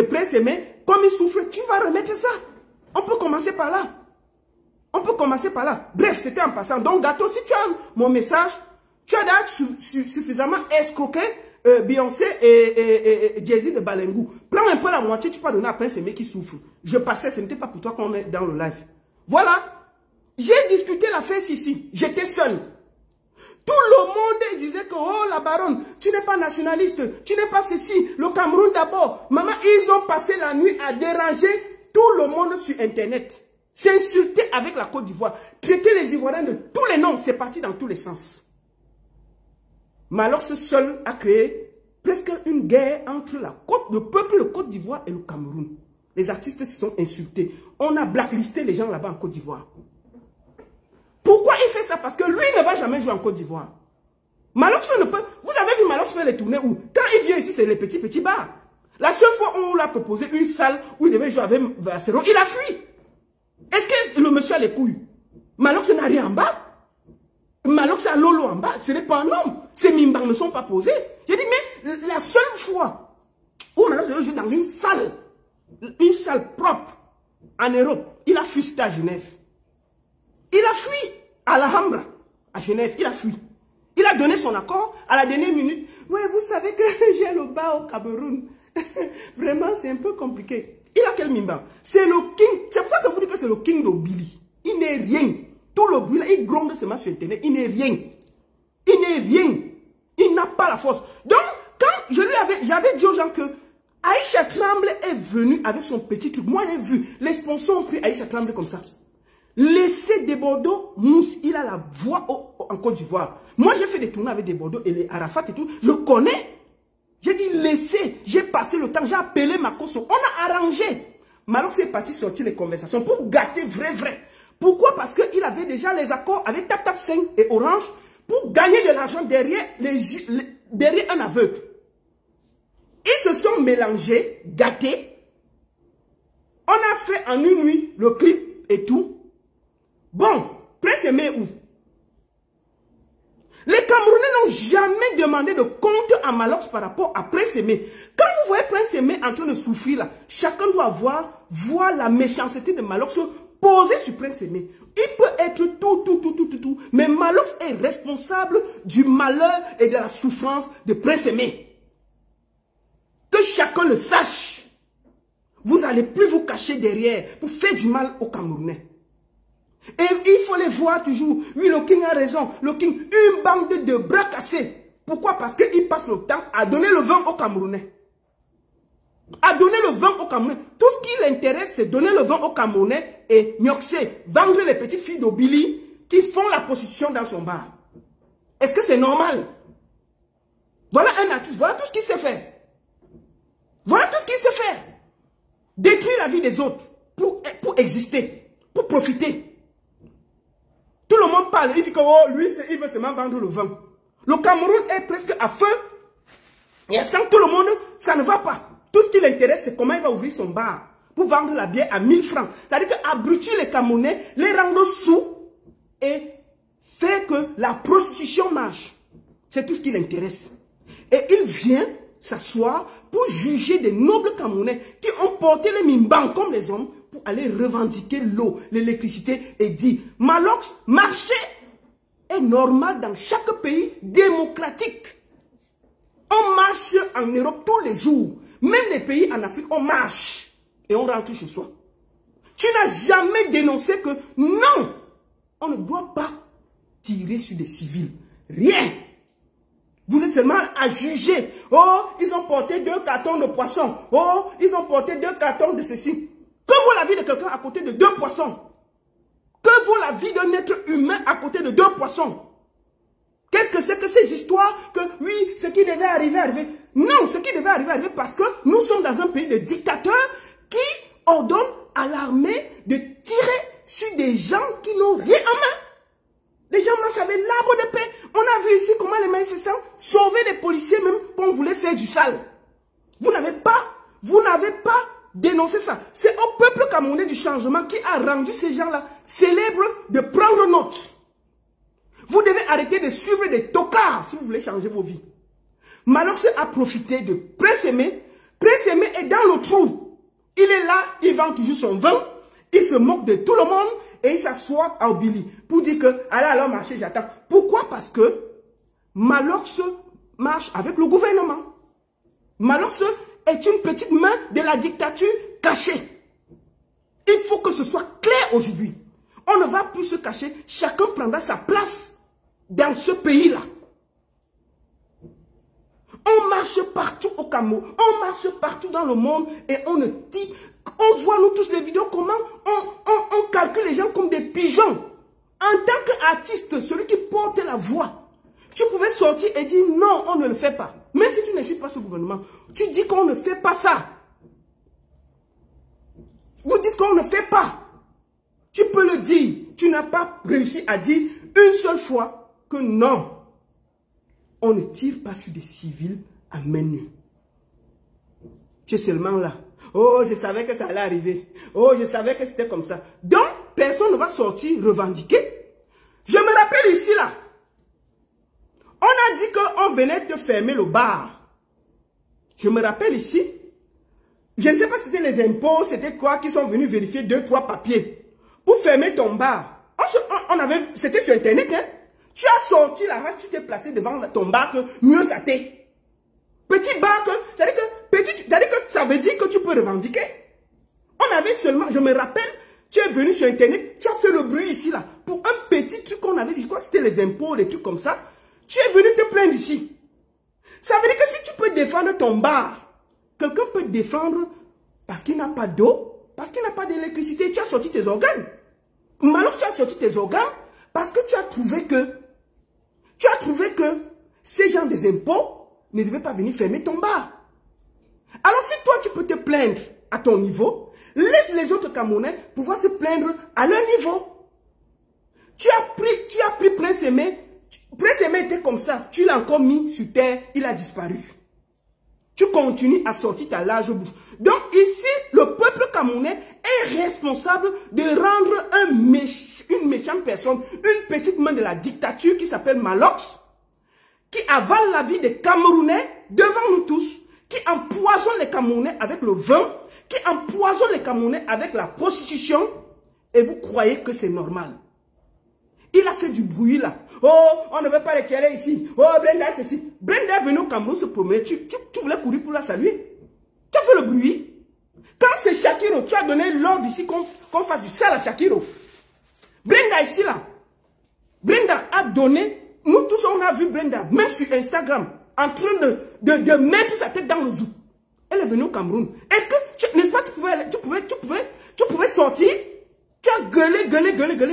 Prince Aimé. Comme il souffre, tu vas remettre ça. On peut commencer par là. On peut commencer par là. Bref, c'était en passant. Donc, Gâteau, si tu as mon message, tu as d'ailleurs suffisamment escroqué Beyoncé et Jay-Z de Balengou. Prends un peu la moitié, tu peux donner à Prince Aimé qui souffre. Je passais, ce n'était pas pour toi qu'on est dans le live. Voilà. J'ai discuté l'affaire ici. J'étais seul. Tout le monde disait que, oh la baronne, tu n'es pas nationaliste, tu n'es pas ceci, le Cameroun d'abord. Maman, ils ont passé la nuit à déranger tout le monde sur Internet. S'insulter avec la Côte d'Ivoire. Traiter les Ivoiriens de tous les noms, c'est parti dans tous les sens. Malox seul a créé presque une guerre entre le peuple de Côte d'Ivoire et le Cameroun. Les artistes se sont insultés. On a blacklisté les gens là-bas en Côte d'Ivoire. Pourquoi il fait ça? Parce que lui ne va jamais jouer en Côte d'Ivoire. Malox ne peut... Vous avez vu Malox faire les tournées où? Quand il vient ici, c'est les petits bars. La seule fois où on l'a proposé une salle où il devait jouer avec Vassero, il a fui. Est-ce que le monsieur a les couilles? Malox n'a rien en bas. Malox a Lolo en bas. Ce n'est pas un homme. Ces mimbars ne sont pas posés. J'ai dit, mais la seule fois où Malox joue dans une salle propre en Europe, il a fui, c'était à Genève. Il a fui à l'Alhambra, à Genève. Il a fui. Il a donné son accord à la dernière minute. Oui, vous savez que j'ai le bas au Cameroun. Vraiment, c'est un peu compliqué. Il a quel mimba? C'est le king. C'est pour ça que vous dites que c'est le king de Billy. Il n'est rien. Tout le bruit là, il gronde seulement sur Internet. Il n'est rien. Il n'est rien. Il n'a pas la force. Donc, quand j'avais dit aux gens que Aïcha Tremble est venue avec son petit truc. Moi, j'ai vu. Les sponsors ont pris Aïcha Tremble comme ça. Laissez Desbordeaux, Mousse, il a la voix en Côte d'Ivoire. Moi, j'ai fait des tournées avec Desbordeaux et les Arafat et tout. Je connais. J'ai dit laissez. J'ai passé le temps. J'ai appelé Makoso. On a arrangé. Malox est parti sortir les conversations pour gâter vrai. Pourquoi? Parce qu'il avait déjà les accords avec Tap 5 et Orange pour gagner de l'argent derrière un aveugle. Ils se sont mélangés, gâtés. On a fait en une nuit le clip et tout. Bon, Prince Aimé où? Les Camerounais n'ont jamais demandé de compte à Malox par rapport à Prince Aimé. Quand vous voyez Prince Aimé en train de souffrir là, chacun doit voir la méchanceté de Malox posée sur Prince Aimé. Il peut être tout. Mais Malox est responsable du malheur et de la souffrance de Prince Aimé. Que chacun le sache. Vous n'allez plus vous cacher derrière pour faire du mal aux Camerounais. Et il faut les voir toujours. Oui, le King a raison. Le King, une bande de bras cassés. Pourquoi? Parce qu'il passe le temps à donner le vin aux Camerounais. À donner le vin aux Camerounais. Tout ce qui l'intéresse, c'est donner le vin aux Camerounais et mioxer, vendre les petites filles d'Obili qui font la prostitution dans son bar. Est-ce que c'est normal? Voilà un artiste, voilà tout ce qu'il sait faire. Voilà tout ce qu'il sait faire. Détruire la vie des autres pour exister, pour profiter. Tout le monde parle, il dit que oh, lui, il veut seulement vendre le vin. Le Cameroun est presque à feu. Et sans tout le monde, ça ne va pas. Tout ce qui l'intéresse, c'est comment il va ouvrir son bar pour vendre la bière à 1000 francs. C'est-à-dire qu'abrutir les Camerounais, les rendre sous et faire que la prostitution marche. C'est tout ce qui l'intéresse. Et il vient s'asseoir pour juger des nobles Camerounais qui ont porté les mimbans comme les hommes pour aller revendiquer l'eau, l'électricité et dire Malox, marché est normal dans chaque pays démocratique. On marche en Europe tous les jours. Même les pays en Afrique, on marche et on rentre chez soi. Tu n'as jamais dénoncé que non, on ne doit pas tirer sur des civils. Rien. Vous êtes seulement à juger. Oh, ils ont porté 2 cartons de poissons. Oh, ils ont porté 2 cartons de ceci. Que vaut la vie de quelqu'un à côté de 2 poissons? Que vaut la vie d'un être humain à côté de 2 poissons? Qu'est-ce que c'est que ces histoires que oui, ce qui devait arriver, arriver? Non, ce qui devait arriver, arriver parce que nous sommes dans un pays de dictateurs qui ordonne à l'armée de tirer sur des gens qui n'ont rien en main. Les gens marchent avec l'arbre de paix. On a vu ici comment les manifestants sauvaient des policiers même qu'on voulait faire du sale. Vous n'avez pas dénoncé ça. C'est au peuple camerounais du changement qui a rendu ces gens-là célèbres de prendre note. Vous devez arrêter de suivre des tocards si vous voulez changer vos vies. Malox a profité de Prince Aimé. Prince Aimé est dans le trou. Il est là, il vend toujours son vin. Il se moque de tout le monde. Et il s'assoit à Obili pour dire que, allez, alors marcher, j'attends. Pourquoi? Parce que Malox marche avec le gouvernement. Malox est une petite main de la dictature cachée. Il faut que ce soit clair aujourd'hui. On ne va plus se cacher. Chacun prendra sa place dans ce pays-là. On marche partout au Cameroun. On marche partout dans le monde et on ne dit... On voit nous tous les vidéos comment on calcule les gens comme des pigeons. En tant qu'artiste, celui qui porte la voix, tu pouvais sortir et dire non, on ne le fait pas. Même si tu ne suis pas ce gouvernement, tu dis qu'on ne fait pas ça. Vous dites qu'on ne fait pas. Tu peux le dire. Tu n'as pas réussi à dire une seule fois que non. On ne tire pas sur des civils à main nue. Tu es seulement là. Oh, je savais que ça allait arriver. Oh, je savais que c'était comme ça. Donc, personne ne va sortir revendiquer. Je me rappelle ici, là. On a dit qu'on venait de fermer le bar. Je me rappelle ici. Je ne sais pas si c'était les impôts, c'était quoi, qui sont venus vérifier 2-3 papiers. Pour fermer ton bar. C'était sur Internet, hein. Tu as sorti la race, tu t'es placé devant ton bar, que mieux ça t'est. Petit bar, c'est-à-dire que ça veut dire que tu peux revendiquer. On avait seulement, je me rappelle, tu es venu sur Internet, tu as fait le bruit ici, là, pour un petit truc qu'on avait dit, je crois que c'était les impôts, des trucs comme ça. Tu es venu te plaindre ici. Ça veut dire que si tu peux défendre ton bar, quelqu'un peut te défendre parce qu'il n'a pas d'eau, parce qu'il n'a pas d'électricité, tu as sorti tes organes. Malheureusement, tu as sorti tes organes parce que tu as trouvé que ces gens des impôts ne devaient pas venir fermer ton bar. Alors si toi tu peux te plaindre à ton niveau, laisse les autres Camerounais pouvoir se plaindre à leur niveau. Tu as pris Prince Aimé. Prince Aimé était comme ça. Tu l'as encore mis sur terre, il a disparu. Tu continues à sortir ta large bouche. Donc ici, le peuple camerounais est responsable de rendre une méchante personne, une petite main de la dictature qui s'appelle Malox, qui avale la vie des Camerounais devant nous tous, qui empoisonne les Camerounais avec le vin, qui empoisonne les Camerounais avec la prostitution, et vous croyez que c'est normal. Il a fait du bruit là. Oh, on ne veut pas les tirer ici. Oh, Brenda, ceci. Brenda est venue au Cameroun se promener. Tu voulais courir pour la saluer. Tu as fait le bruit. Quand c'est Shakiro, tu as donné l'ordre ici qu'on fasse du sale à Shakiro. Brenda ici là. Brenda a donné, nous tous on a vu Brenda, même sur Instagram, en train de mettre sa tête dans le zoo. Elle est venue au Cameroun. Est-ce que, n'est-ce pas, tu pouvais sortir? Tu as gueulé.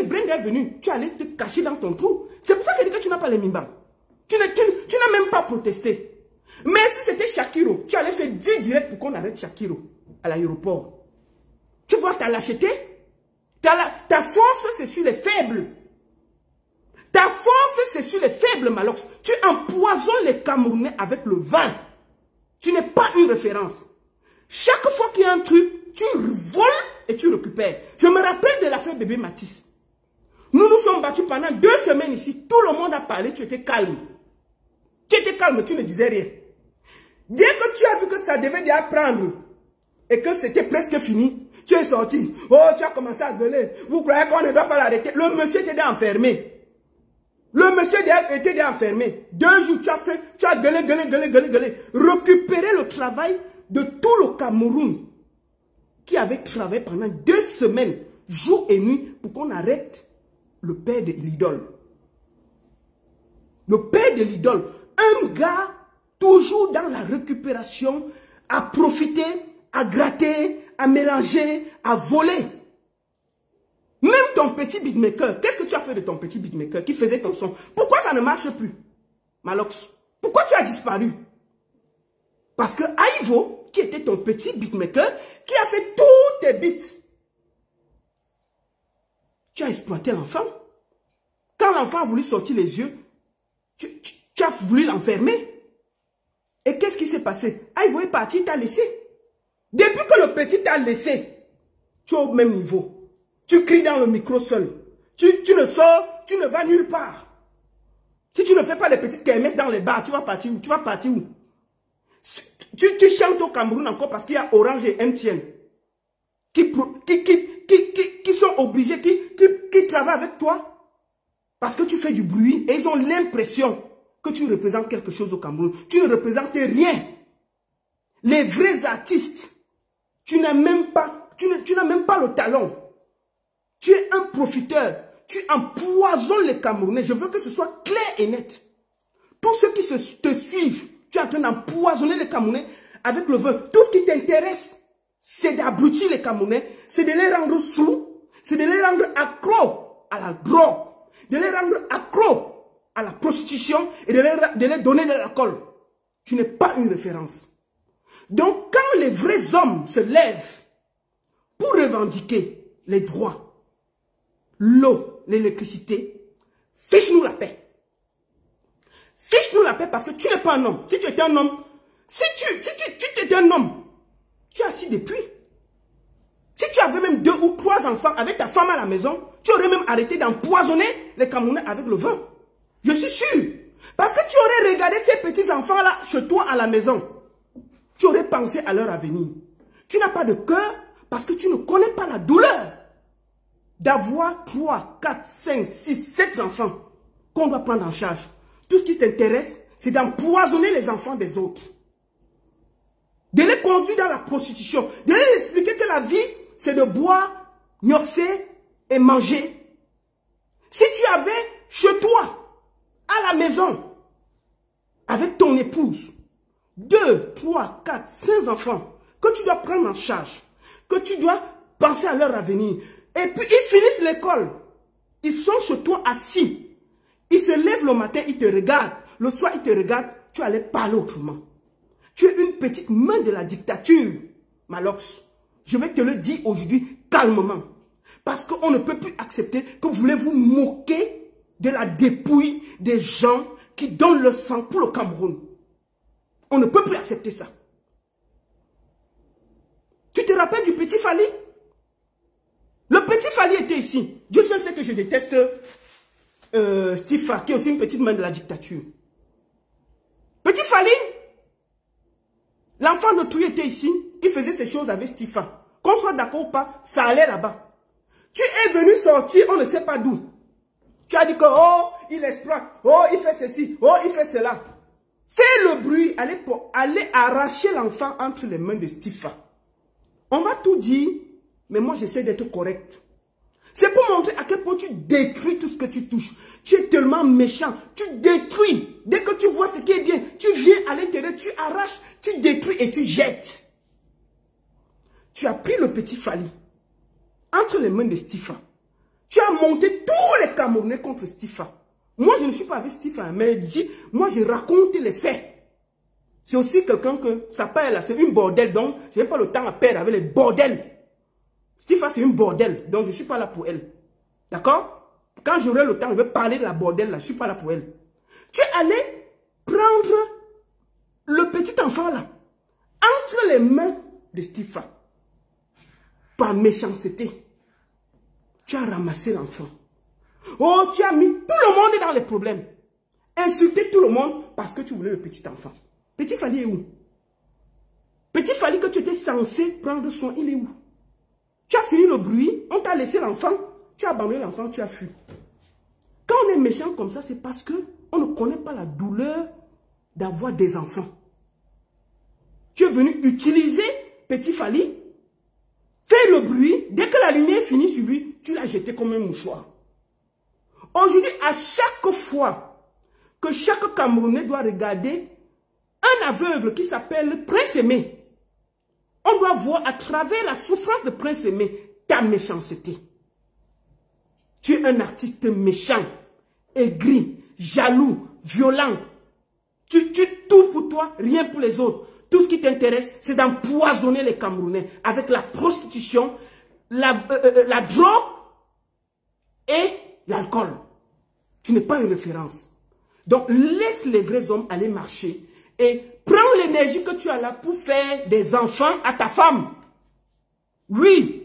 Brenda est venue. Tu allais te cacher dans ton trou. C'est pour ça qu'elle dit que tu n'as pas les mimbas. Tu n'as même pas protesté. Mais si c'était Shakiro, tu allais faire 10 directs pour qu'on arrête Shakiro à l'aéroport. Tu vois ta lâcheté? Ta force, c'est sur les faibles. Ta force, c'est sur les faibles, Malox. Tu empoisonnes les Camerounais avec le vin. Tu n'es pas une référence. Chaque fois qu'il y a un truc, tu voles et tu récupères. Je me rappelle de l'affaire bébé Matisse. Nous nous sommes battus pendant 2 semaines ici. Tout le monde a parlé, tu étais calme. Tu étais calme, tu ne disais rien. Dès que tu as vu que ça devait déjà prendre et que c'était presque fini, tu es sorti. Oh, tu as commencé à gueuler. Vous croyez qu'on ne doit pas l'arrêter? Le monsieur était déjà enfermé. Le monsieur était déjà enfermé. 2 jours, tu as gueulé. Récupérer le travail de tout le Cameroun qui avait travaillé pendant 2 semaines, jour et nuit, pour qu'on arrête le père de l'idole. Le père de l'idole. Un gars toujours dans la récupération, à profiter, à gratter, à mélanger, à voler. Même ton petit beatmaker, qu'est-ce que tu as fait de ton petit beatmaker qui faisait ton son? Pourquoi ça ne marche plus, Malox? Pourquoi tu as disparu? Parce que Aivo, qui était ton petit beatmaker, qui a fait tous tes beats, tu as exploité l'enfant. Quand l'enfant a voulu sortir les yeux, tu as voulu l'enfermer. Et qu'est-ce qui s'est passé? Aivo est parti, il t'a laissé. Depuis que le petit t'a laissé, tu es au même niveau. Tu cries dans le micro seul. Tu ne sors, tu ne vas nulle part. Si tu ne fais pas les petites kermesses dans les bars, tu vas partir où? Tu vas partir où? Tu chantes au Cameroun encore parce qu'il y a Orange et MTN qui sont obligés, qui travaillent avec toi parce que tu fais du bruit et ils ont l'impression que tu représentes quelque chose au Cameroun. Tu ne représentes rien. Les vrais artistes, tu n'as même pas le talent. Tu es un profiteur. Tu empoisonnes les Camerounais. Je veux que ce soit clair et net. Tous ceux qui te suivent, tu es en train d'empoisonner les Camerounais avec le vin. Tout ce qui t'intéresse, c'est d'abrutir les Camerounais, c'est de les rendre sous, c'est de les rendre accros à la drogue, de les rendre accros à la prostitution et de les donner de l'alcool. Tu n'es pas une référence. Donc, quand les vrais hommes se lèvent pour revendiquer les droits, l'eau, l'électricité, fiche-nous la paix. Fiche-nous la paix parce que tu n'es pas un homme. Si tu étais un homme, si tu étais un homme, tu es assis depuis. Si tu avais même 2 ou 3 enfants avec ta femme à la maison, tu aurais même arrêté d'empoisonner les Camerounais avec le vin. Je suis sûr. Parce que tu aurais regardé ces petits enfants-là chez toi à la maison. Tu aurais pensé à leur avenir. Tu n'as pas de cœur parce que tu ne connais pas la douleur d'avoir 3, 4, 5, 6, 7 enfants qu'on doit prendre en charge. Tout ce qui t'intéresse, c'est d'empoisonner les enfants des autres. De les conduire dans la prostitution. De les expliquer que la vie, c'est de boire, gnorcer et manger. Si tu avais chez toi, à la maison, avec ton épouse, 2, 3, 4, 5 enfants, que tu dois prendre en charge, que tu dois penser à leur avenir. Et puis, ils finissent l'école. Ils sont chez toi assis. Ils se lèvent le matin, ils te regardent. Le soir, ils te regardent. Tu allais parler autrement. Tu es une petite main de la dictature, Malox. Je vais te le dire aujourd'hui calmement. Parce qu'on ne peut plus accepter que vous voulez vous moquer de la dépouille des gens qui donnent le sang pour le Cameroun. On ne peut plus accepter ça. Tu te rappelles du petit Fally? Le petit Fally était ici. Dieu seul sait que je déteste Stifa, qui est aussi une petite main de la dictature. Petit Fally, l'enfant de Touy était ici. Il faisait ces choses avec Stifa. Qu'on soit d'accord ou pas, ça allait là-bas. Tu es venu sortir, on ne sait pas d'où. Tu as dit que, oh, il exploite, oh, il fait ceci, oh, il fait cela. Fais le bruit, allez arracher l'enfant entre les mains de Stifa. On va tout dire, mais moi j'essaie d'être correct. C'est pour montrer à quel point tu détruis tout ce que tu touches. Tu es tellement méchant. Tu détruis. Dès que tu vois ce qui est bien, tu viens à l'intérieur, tu arraches, tu détruis et tu jettes. Tu as pris le petit Fally entre les mains de Stifa. Tu as monté tous les Camerounais contre Stifa. Moi, je ne suis pas avec Stifa, mais moi, je raconte les faits. C'est aussi quelqu'un que sa père, là, c'est une bordel, donc je n'ai pas le temps à perdre avec les bordels. Stifa, c'est une bordel, donc je ne suis pas là pour elle. D'accord? Quand j'aurai le temps, je vais parler de la bordel, là, je ne suis pas là pour elle. Tu es allé prendre le petit enfant, là, entre les mains de Stifa. Par méchanceté. Tu as ramassé l'enfant. Oh, tu as mis tout le monde dans les problèmes. Insulté tout le monde parce que tu voulais le petit enfant. Petit Fally est où? Petit Fally que tu étais censé prendre soin, il est où? Tu as fini le bruit, on t'a laissé l'enfant, tu as abandonné l'enfant, tu as fui. Quand on est méchant comme ça, c'est parce qu'on ne connaît pas la douleur d'avoir des enfants. Tu es venu utiliser Petit Fally, fais le bruit, dès que la lumière finit sur lui, tu l'as jeté comme un mouchoir. Aujourd'hui, à chaque fois que chaque Camerounais doit regarder un aveugle qui s'appelle Prince Aimé, on doit voir à travers la souffrance de Prince Aimé ta méchanceté. Tu es un artiste méchant, aigri, jaloux, violent. Tu tout pour toi, rien pour les autres. Tout ce qui t'intéresse, c'est d'empoisonner les Camerounais avec la prostitution, la drogue et l'alcool. Tu n'es pas une référence. Donc, laisse les vrais hommes aller marcher et prends l'énergie que tu as là pour faire des enfants à ta femme. Oui.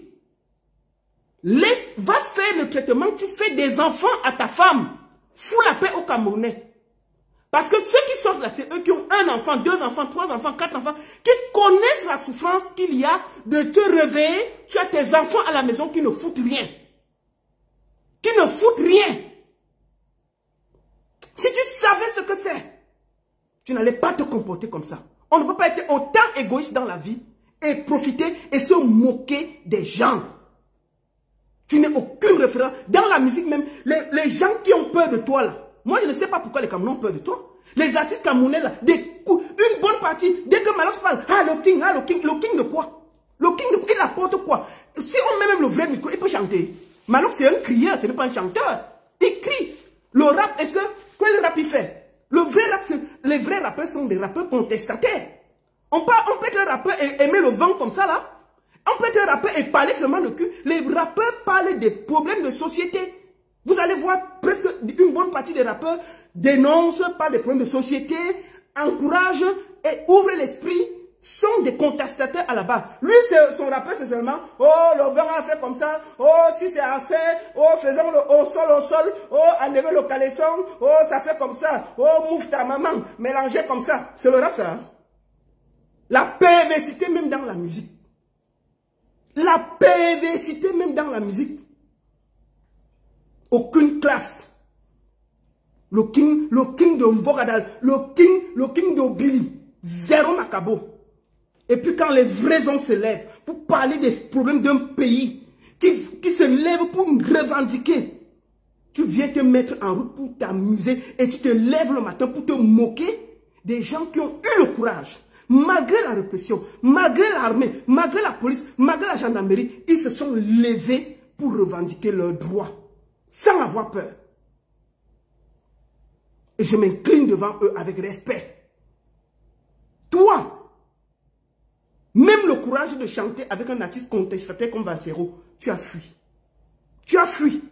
Va faire le traitement, tu fais des enfants à ta femme. Fous la paix aux Camerounais. Parce que ceux qui sortent là, c'est eux qui ont un enfant, 2 enfants, 3 enfants, 4 enfants, qui connaissent la souffrance qu'il y a de te réveiller. Tu as tes enfants à la maison qui ne foutent rien. Qui ne foutent rien. Si tu savais ce que c'est, tu n'allais pas te comporter comme ça. On ne peut pas être autant égoïste dans la vie et profiter et se moquer des gens. Tu n'es aucune référence. Dans la musique même, les gens qui ont peur de toi là, moi je ne sais pas pourquoi les Camerounais ont peur de toi. Les artistes camerounais là, une bonne partie, dès que Malox parle, ah le king de quoi? Le king de quoi? Il apporte quoi? Si on met même le vrai micro, il peut chanter. Malox c'est un crieur, ce n'est pas un chanteur. Il crie. Le rap, est-ce que, quel rap il fait? Le vrai rap, les vrais rappeurs sont des rappeurs contestataires. On peut être un rappeur et aimer le vent comme ça là. On peut être un rappeur et parler seulement de cul. Les rappeurs parlent des problèmes de société. Vous allez voir presque une bonne partie des rappeurs dénoncent par des problèmes de société, encouragent et ouvrent l'esprit, sont des contestataires à la base. Lui, son rappeur, c'est seulement, oh, le vent a fait comme ça, oh, si c'est assez, oh, faisons-le au sol, oh, enlevez le caleçon, oh, ça fait comme ça, oh, mouffe ta maman, mélangez comme ça. C'est le rap, ça. Hein? La perversité même dans la musique. La perversité même dans la musique. Aucune classe. Le king de Mvogadal, le king de Billy, zéro macabo. Et puis quand les vrais hommes se lèvent pour parler des problèmes d'un pays, qui se lèvent pour revendiquer, tu viens te mettre en route pour t'amuser et tu te lèves le matin pour te moquer des gens qui ont eu le courage. Malgré la répression, malgré l'armée, malgré la police, malgré la gendarmerie, ils se sont levés pour revendiquer leurs droits, sans avoir peur. Et je m'incline devant eux avec respect. Toi, même le courage de chanter avec un artiste contestataire comme Valsero, tu as fui. Tu as fui.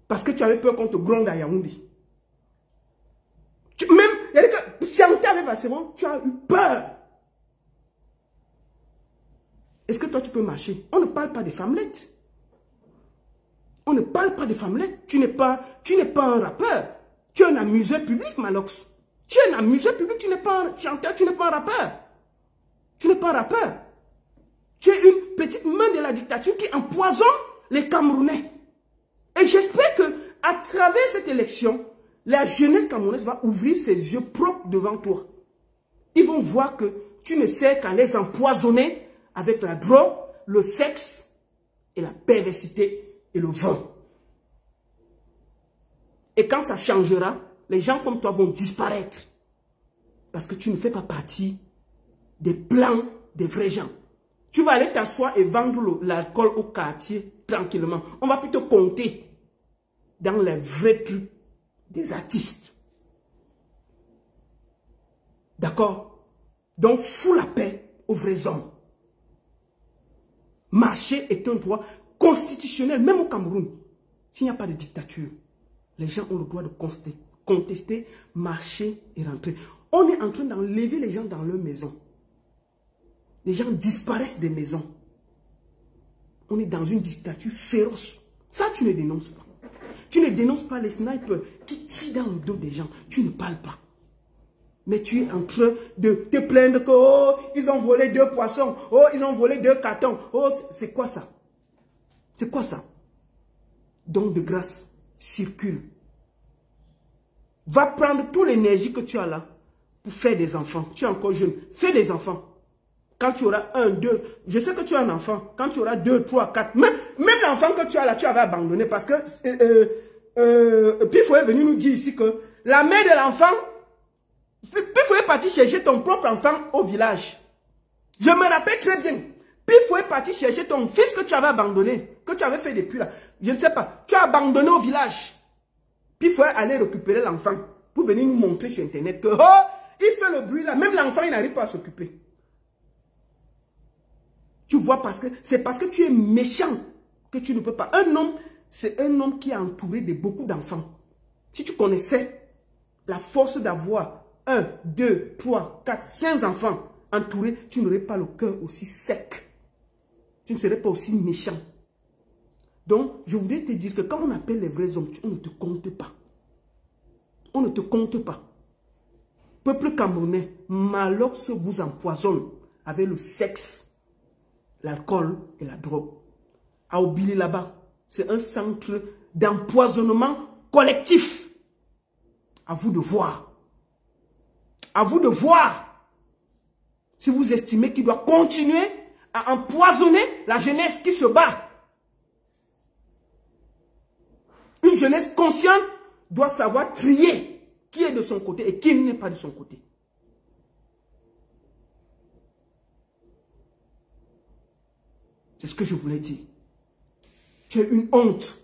Parce que tu avais peur qu'on te gronde à Yaoundé. Même, il y a des cas, chanter avec Valsero, tu as eu peur. Est-ce que toi tu peux marcher? On ne parle pas des femmelettes. On ne parle pas des femmelettes. Tu n'es pas un rappeur. Tu es un amuseur public, Malox. Tu es un amuseur public, tu n'es pas un chanteur, tu n'es pas un rappeur. Tu n'es pas un rappeur. Tu es une petite main de la dictature qui empoisonne les Camerounais. Et j'espère que à travers cette élection, la jeunesse camerounaise va ouvrir ses yeux propres devant toi. Ils vont voir que tu ne sais qu'à les empoisonner avec la drogue, le sexe et la perversité et le vent. Et quand ça changera, les gens comme toi vont disparaître. Parce que tu ne fais pas partie des plans des vrais gens. Tu vas aller t'asseoir et vendre l'alcool au quartier tranquillement. On va plus te compter dans les vrais trucs des artistes. D'accord? Donc, fous la paix aux vrais hommes. Marcher est un droit constitutionnel, même au Cameroun. S'il n'y a pas de dictature, les gens ont le droit de contester, marcher et rentrer. On est en train d'enlever les gens dans leur maison. Les gens disparaissent des maisons. On est dans une dictature féroce. Ça, tu ne dénonces pas. Tu ne dénonces pas les snipers qui tirent dans le dos des gens. Tu ne parles pas. Mais tu es en train de te plaindre que oh, ils ont volé 2 poissons. Oh, ils ont volé 2 cartons. Oh, c'est quoi ça? C'est quoi ça? Donc, de grâce, circule. Va prendre toute l'énergie que tu as là pour faire des enfants. Tu es encore jeune. Fais des enfants. Quand tu auras 1, 2, je sais que tu as un enfant. Quand tu auras 2, 3, 4, même l'enfant que tu as là, tu avais abandonné. Parce que Pifo est venu nous dire ici que la mère de l'enfant, Pifo est parti chercher ton propre enfant au village. Je me rappelle très bien. Pifo est parti chercher ton fils que tu avais abandonné, que tu avais fait depuis là. Je ne sais pas. Tu as abandonné au village. Pifo est allé récupérer l'enfant pour venir nous montrer sur Internet que oh, il fait le bruit là. Même l'enfant, il n'arrive pas à s'occuper. Tu vois, c'est parce que tu es méchant que tu ne peux pas. Un homme, c'est un homme qui est entouré de beaucoup d'enfants. Si tu connaissais la force d'avoir 1, 2, 3, 4, 5 enfants entourés, tu n'aurais pas le cœur aussi sec. Tu ne serais pas aussi méchant. Donc, je voudrais te dire que quand on appelle les vrais hommes, on ne te compte pas. On ne te compte pas. Peuple camerounais, Malox vous empoisonne avec le sexe, l'alcool et la drogue. À Obili là-bas, c'est un centre d'empoisonnement collectif. À vous de voir. À vous de voir. Si vous estimez qu'il doit continuer à empoisonner la jeunesse qui se bat. Une jeunesse consciente doit savoir trier qui est de son côté et qui n'est pas de son côté. C'est ce que je voulais dire. Tu as une honte.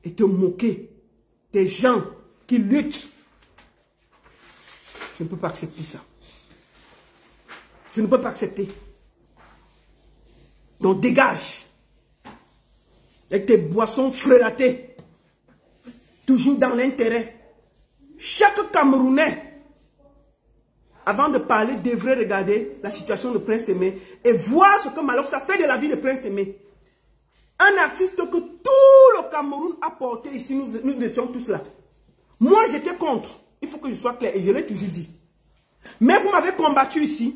Et te moquer des gens qui luttent. Je ne peux pas accepter ça. Je ne peux pas accepter. Donc dégage. Avec tes boissons frelatées. Toujours dans l'intérêt. Chaque Camerounais, avant de parler, devrait regarder la situation de Prince Aimé et voir ce que Malox a fait de la vie de Prince Aimé. Un artiste que tout le Cameroun a porté ici, nous étions tous là. Moi, j'étais contre. Il faut que je sois clair et je l'ai toujours dit. Mais vous m'avez combattu ici.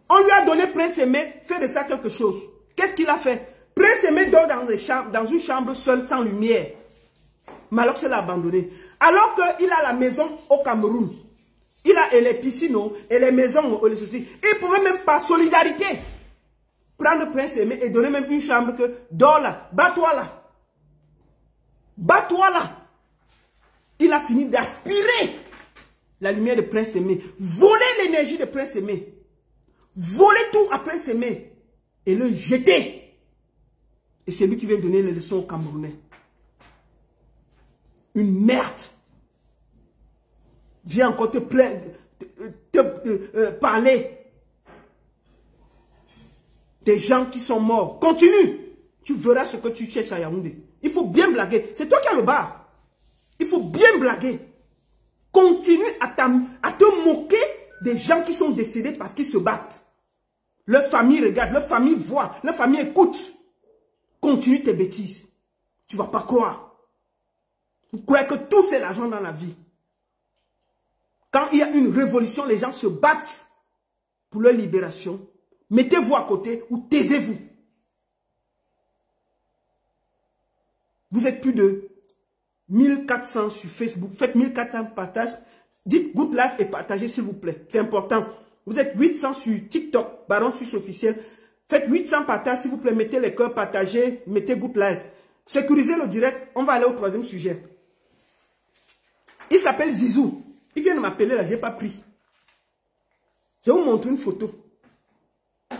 On lui a donné Prince Aimé, fait de ça quelque chose. Qu'est-ce qu'il a fait? Prince Aimé dort dans une chambre seule, sans lumière. Malox l'a abandonné. Alors qu'il a la maison au Cameroun. Il a et les piscines et les maisons et les soucis. Il pouvait même par solidarité prendre Prince Aimé et donner même une chambre que dors là, bats-toi là. Bats-toi là. Il a fini d'aspirer la lumière de Prince Aimé. Voler l'énergie de Prince Aimé. Voler tout à Prince Aimé. Et le jeter. Et c'est lui qui vient donner les leçons aux Camerounais. Une merde. Viens encore te plaindre, parler des gens qui sont morts. Continue. Tu verras ce que tu cherches à Yaoundé. Il faut bien blaguer. C'est toi qui as le bar. Il faut bien blaguer. Continue à te moquer des gens qui sont décédés parce qu'ils se battent. Leur famille regarde, leur famille voit, leur famille écoute. Continue tes bêtises. Tu ne vas pas croire. Vous croyez que tout c'est l'argent dans la vie. Quand il y a une révolution, les gens se battent pour leur libération. Mettez-vous à côté ou taisez-vous. Vous êtes plus de 1400 sur Facebook. Faites 1400 partages. Dites good life et partagez s'il vous plaît. C'est important. Vous êtes 800 sur TikTok. Baron Suisse officiel. Faites 800 partages, s'il vous plaît. Mettez les cœurs, partagez, mettez good live. Sécurisez le direct. On va aller au troisième sujet. Il s'appelle Zizou. Il vient de m'appeler là, je n'ai pas pris. Je vais vous montrer une photo. Je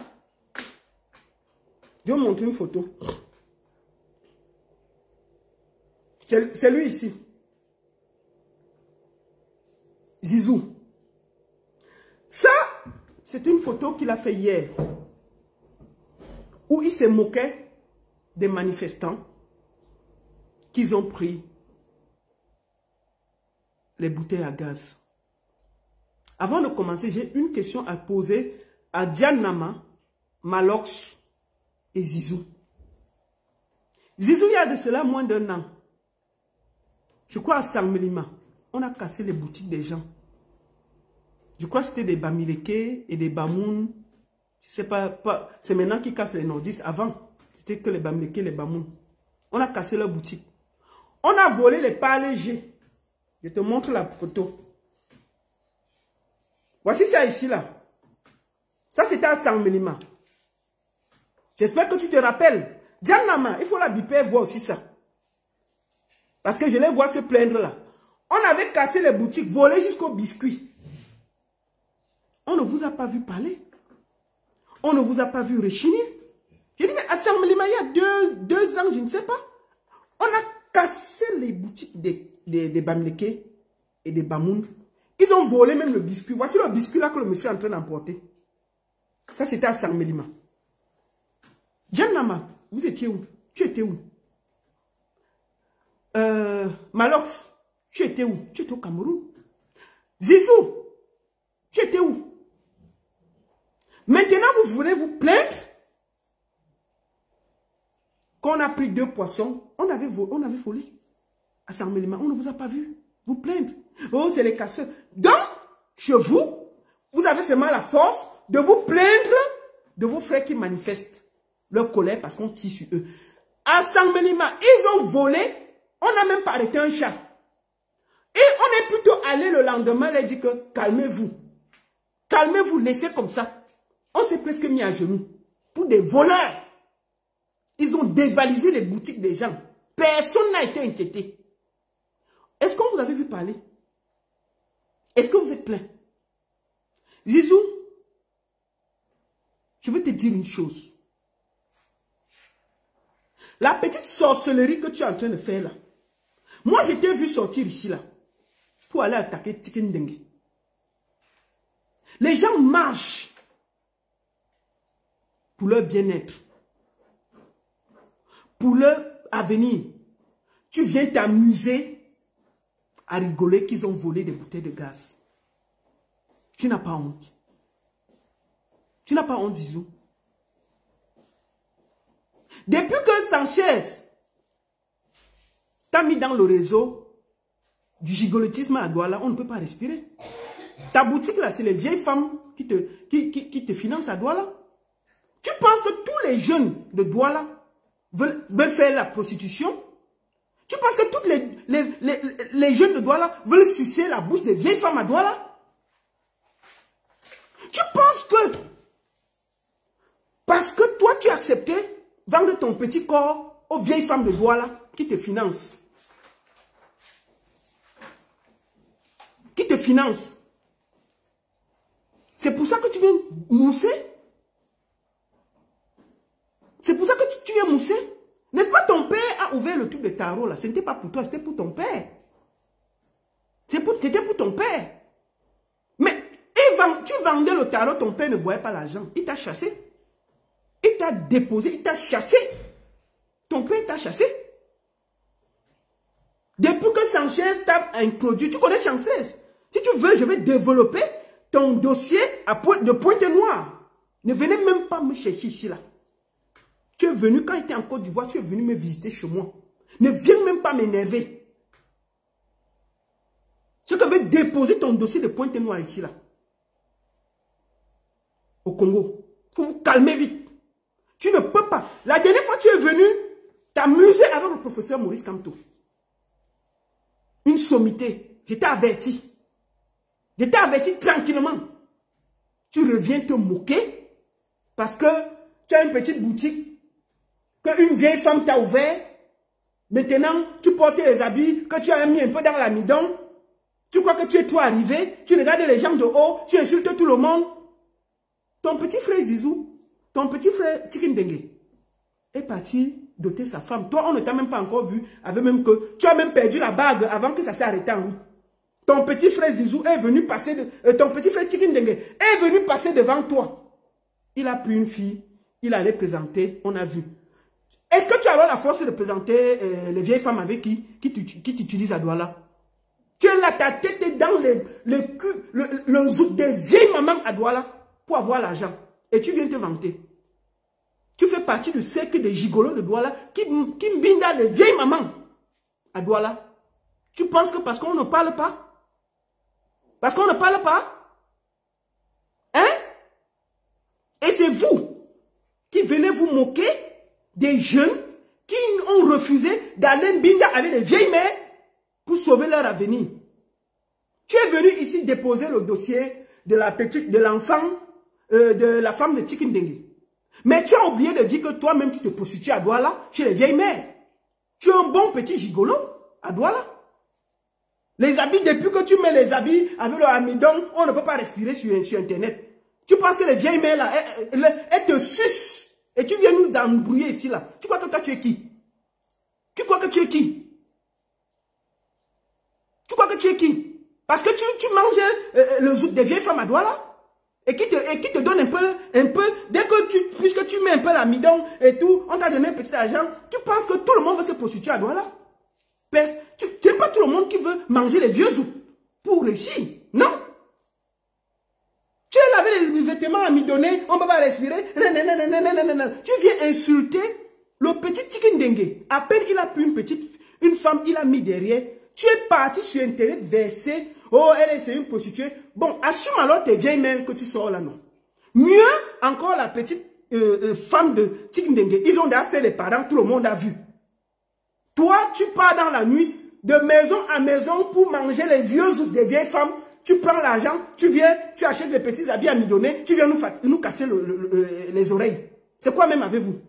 vais vous montrer une photo. C'est lui ici. Zizou. Ça, c'est une photo qu'il a fait hier. Où il se moquait des manifestants qu'ils ont pris les bouteilles à gaz. Avant de commencer, j'ai une question à poser à Djanama, Malox et Zizou. Zizou, il y a de cela moins d'un an. Je crois à Sarmelima, on a cassé les boutiques des gens. Je crois que c'était des Bamileke et des Bamoun. Je ne sais pas c'est maintenant qu'ils cassent les nordistes. Avant, c'était que les Bamileke et les Bamoun. On a cassé leurs boutiques. On a volé les palais G. Je te montre la photo. Voici ça ici là. Ça c'était à Sarmelima. J'espère que tu te rappelles. Djanama, il faut la biper voir aussi ça. Parce que je les vois se plaindre là. On avait cassé les boutiques, volé jusqu'au biscuit. On ne vous a pas vu parler. On ne vous a pas vu rechigner. J'ai dit, mais à Sarmelima, il y a deux ans, je ne sais pas. On a cassé les boutiques des Bamileke et des Bamoun. Ils ont volé même le biscuit. Voici le biscuit là que le monsieur est en train d'emporter. Ça, c'était à Sarmelima. Djanama, vous étiez où? Tu étais où? Malox, tu étais où? Tu étais au Cameroun. Zizou, tu étais où? Maintenant, vous voulez vous plaindre qu'on a pris 2 poissons. On avait volé à Sarmelima. On ne vous a pas vu vous plaindre. Oh, c'est les casseurs. Donc, chez vous, vous avez seulement la force de vous plaindre de vos frères qui manifestent leur colère parce qu'on tire sur eux. À Sarmelima, ils ont volé. On n'a même pas arrêté un chat. Et on est plutôt allé le lendemain leur dire que calmez-vous. Calmez-vous, laissez comme ça. On s'est presque mis à genoux pour des voleurs. Ils ont dévalisé les boutiques des gens. Personne n'a été inquiété. Est-ce qu'on vous avait vu parler? Est-ce que vous êtes plein? Zizou, je veux te dire une chose. La petite sorcellerie que tu es en train de faire là. Moi, je t'ai vu sortir ici là. Pour aller attaquer Tikendengue. Les gens marchent pour leur bien-être. Pour leur avenir. Tu viens t'amuser à rigoler qu'ils ont volé des bouteilles de gaz. Tu n'as pas honte. Tu n'as pas honte, Zizou. Depuis que Sanchez t'a mis dans le réseau du gigolotisme à Douala, on ne peut pas respirer. Ta boutique là, c'est les vieilles femmes qui te financent à Douala. Tu penses que tous les jeunes de Douala veulent faire la prostitution? Tu penses que tous les jeunes de Douala veulent sucer la bouche des vieilles femmes à Douala? Tu penses que parce que toi tu as accepté vendre ton petit corps aux vieilles femmes de Douala qui te financent? Qui te financent? C'est pour ça que tu viens mousser? C'est pour ça que tu viens mousser? N'est-ce pas ton père a ouvert le truc de tarot là? Ce n'était pas pour toi, c'était pour ton père. C'était pour ton père. Mais tu vendais le tarot, ton père ne voyait pas l'argent. Il t'a chassé. Il t'a déposé, il t'a chassé. Ton père t'a chassé. Depuis que Sanchez t'a introduit, tu connais Sanchez. Si tu veux, je vais développer ton dossier de Pointe-Noire. Ne venez même pas me chercher ici là. Tu es venu, quand j'étais en Côte d'Ivoire, tu es venu me visiter chez moi. Ne viens même pas m'énerver. Je vais déposer ton dossier de Pointe-Noire ici là. Au Congo. Il faut vous calmer vite. Tu ne peux pas. La dernière fois, tu es venu t'amuser avec le professeur Maurice Kamto. Une sommité. Je t'ai averti. Je t'ai averti tranquillement. Tu reviens te moquer parce que tu as une petite boutique qu'une vieille femme t'a ouvert. Maintenant, tu portes les habits que tu as mis un peu dans l'amidon. Tu crois que tu es trop arrivé. Tu regardes les gens de haut. Tu insultes tout le monde. Ton petit frère Zizou, ton petit frère Tchikindengue est parti doter sa femme. Toi, on ne t'a même pas encore vu. Avec même que tu as même perdu la bague avant que ça s'est arrêté en route. Ton petit frère Zizou est venu passer ton petit frère Tchikindengue est venu passer devant toi. Il a pris une fille. Il allait présenter. On a vu. Est-ce que tu as la force de présenter les vieilles femmes avec qui t'utilisent à Douala? Tu es là, ta tête est dans le zouk des vieilles mamans à Douala pour avoir l'argent. Et tu viens te vanter. Tu fais partie du cercle des gigolos de Douala qui mbinda les vieilles mamans à Douala. Tu penses que parce qu'on ne parle pas? Parce qu'on ne parle pas? Hein? Et c'est vous qui venez vous moquer des jeunes qui ont refusé d'aller mbinda avec les vieilles mères pour sauver leur avenir. Tu es venu ici déposer le dossier de l'enfant, de la femme de Tchikindengue. Mais tu as oublié de dire que toi-même tu te prostitues à Douala chez les vieilles mères. Tu es un bon petit gigolo à Douala. Les habits, depuis que tu mets les habits avec le amidon, on ne peut pas respirer sur Internet. Tu penses que les vieilles mères là, elles te sucent. Et tu viens nous embrouiller ici là. Tu crois que toi tu es qui? Tu crois que tu es qui? Tu crois que tu es qui? Parce que tu manges le zouk des vieilles femmes à Douala. Et qui te donne un peu, dès que puisque tu mets un peu l'amidon et tout, on t'a donné un petit argent, tu penses que tout le monde veut se prostituer à Douala? Tu n'aimes pas tout le monde qui veut manger les vieux zouks pour réussir, non? Tu es là avec les vêtements amidonnés, on ne peut pas respirer, tu viens insulter le petit Tchikindengue. À peine il a pris une femme, il a mis derrière. Tu es parti sur Internet verser. Oh, c'est une prostituée. Bon, assume alors tes vieilles mères que tu sors là, non. Mieux encore la petite femme de Tchikindengue. Ils ont déjà fait les parents, tout le monde a vu. Toi, tu pars dans la nuit, de maison à maison pour manger les vieux ou des vieilles femmes. Tu prends l'argent, tu viens, tu achètes les petits habits amidonnés, tu viens nous casser les oreilles. C'est quoi même avec vous?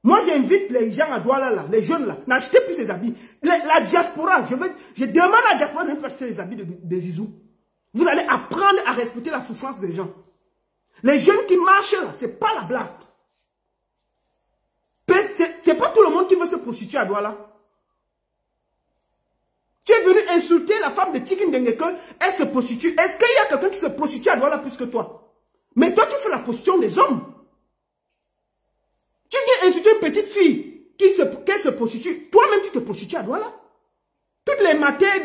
Moi, j'invite les gens à Douala, là, les jeunes là, n'achetez plus ces habits. La diaspora, je demande à la diaspora de ne pas acheter les habits de Zizou. Vous allez apprendre à respecter la souffrance des gens. Les jeunes qui marchent là, c'est pas la blague. C'est pas tout le monde qui veut se prostituer à Douala. Tu es venu insulter la femme de Tchikindengue qu'elle se prostitue. Est-ce qu'il y a quelqu'un qui se prostitue à Douala plus que toi? Mais toi, tu fais la prostitution des hommes. Tu viens insulter une petite fille qui se prostitue. Toi-même, tu te prostitues à Douala. Toutes les matins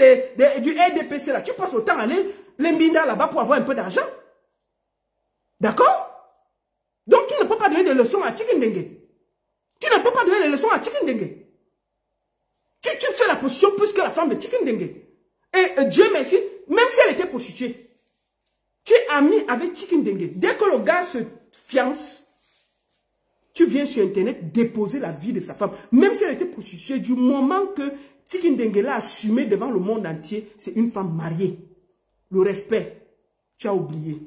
du RDPC, là, tu passes autant à aller les mbinda là-bas pour avoir un peu d'argent. D'accord? Donc, tu ne peux pas donner des leçons à Tchikindengue. Tu ne peux pas donner des leçons à Tchikindengue. Tu fais la prostitution plus que la femme de Tchikindengue. Et Dieu merci, même si elle était prostituée, tu es ami avec Tchikindengue. Dès que le gars se fiance, tu viens sur Internet déposer la vie de sa femme. Même si elle était prostituée, du moment que Tchikindengue l'a assumé devant le monde entier, c'est une femme mariée. Le respect, tu as oublié.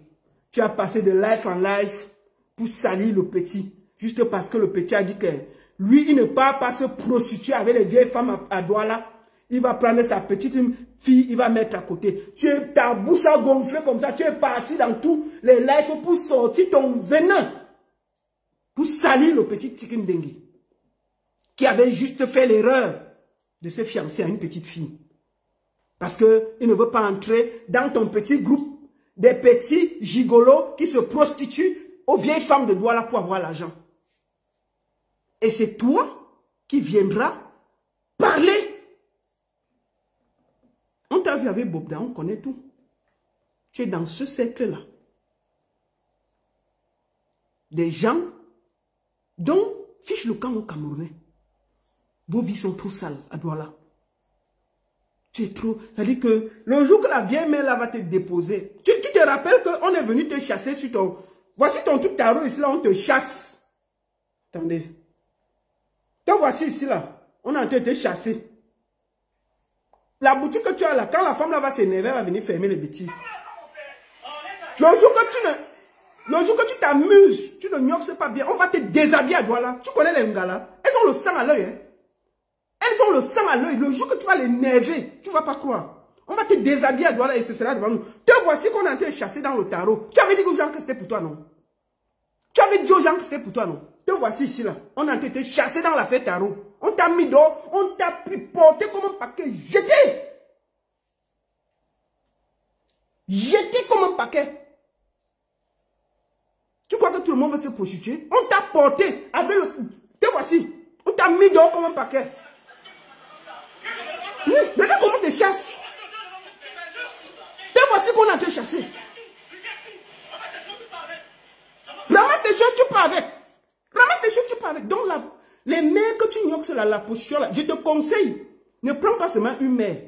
Tu as passé de life en life pour salir le petit. Juste parce que le petit a dit que lui, il ne part pas se prostituer avec les vieilles femmes à Douala. Il va prendre sa petite fille, il va mettre à côté. Ta bouche a gonflé comme ça. Tu es parti dans tous les lives pour sortir ton venin. Pour salir le petit Tchikindengue. Qui avait juste fait l'erreur de se fiancer à une petite fille. Parce qu'il ne veut pas entrer dans ton petit groupe des petits gigolos qui se prostituent aux vieilles femmes de Douala pour avoir l'argent. Et c'est toi qui viendras parler. On t'a vu avec Bobda, on connaît tout. Tu es dans ce cercle-là. Des gens dont fiche le camp au Camerounais. Vos vies sont trop sales à Douala. Tu es trop... C'est-à-dire que le jour que la vieille mère là va te déposer, tu te rappelles qu'on est venu te chasser sur ton... Voici ton truc tarot ici là, on te chasse. Attendez. Te voici ici là, on a en train de te chasser. La boutique que tu as là, quand la femme là va s'énerver, elle va venir fermer les bêtises. Le jour que tu ne... Le jour que tu t'amuses, tu ne gnoxes pas bien, on va te déshabiller à Douala. Tu connais les Ngala? Elles ont le sang à l'œil. Hein? Elles ont le sang à l'œil. Le jour que tu vas les nerver, tu ne vas pas croire. On va te déshabiller à Douala et ce sera devant nous. Te voici qu'on est en train de chasser dans le tarot. Tu avais dit aux gens que c'était pour toi, non? Tu avais dit aux gens que c'était pour toi, non? Te voici ici, là. On est en train de te chasser dans la fête tarot. On t'a mis dehors, on t'a pris, porté comme un paquet, jeté. Jeté comme un paquet. Tu crois que tout le monde veut se prostituer? On t'a porté avec le... Te voici. On t'a mis dehors comme un paquet. Oui, regarde comment on te chasse. Te voici qu'on a en train de chasser. Ramasse tes choses, tu pars avec. Ramasse tes choses, tu pars avec. Donc, les mères que tu gnoques là, la position là, je te conseille, ne prends pas seulement une mère.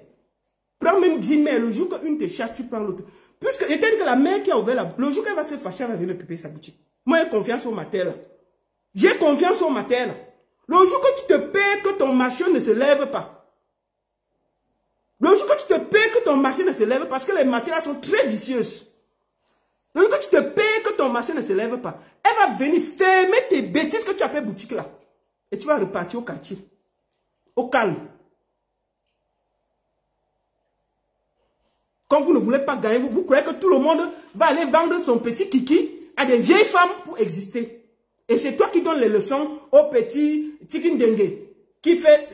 Prends même 10 mères. Le jour qu'une te chasse, tu prends l'autre. Puisque, je t'ai dit que la mère qui a ouvert la... Le jour qu'elle va se fâcher, elle va venir occuper sa boutique. Moi, j'ai confiance au matin là. J'ai confiance au matin là. Le jour que tu te paies que ton marché ne se lève pas. Le jour que tu te paies que ton marché ne se lève pas, parce que les matins là sont très vicieuses. Le jour que tu te paies que ton marché ne se lève pas, elle va venir fermer tes bêtises que tu as fait boutique là. Et tu vas repartir au quartier. Au calme. Quand vous ne voulez pas gagner, vous croyez que tout le monde va aller vendre son petit kiki à des vieilles femmes pour exister. Et c'est toi qui donnes les leçons au petit Chicken Dengue qui fait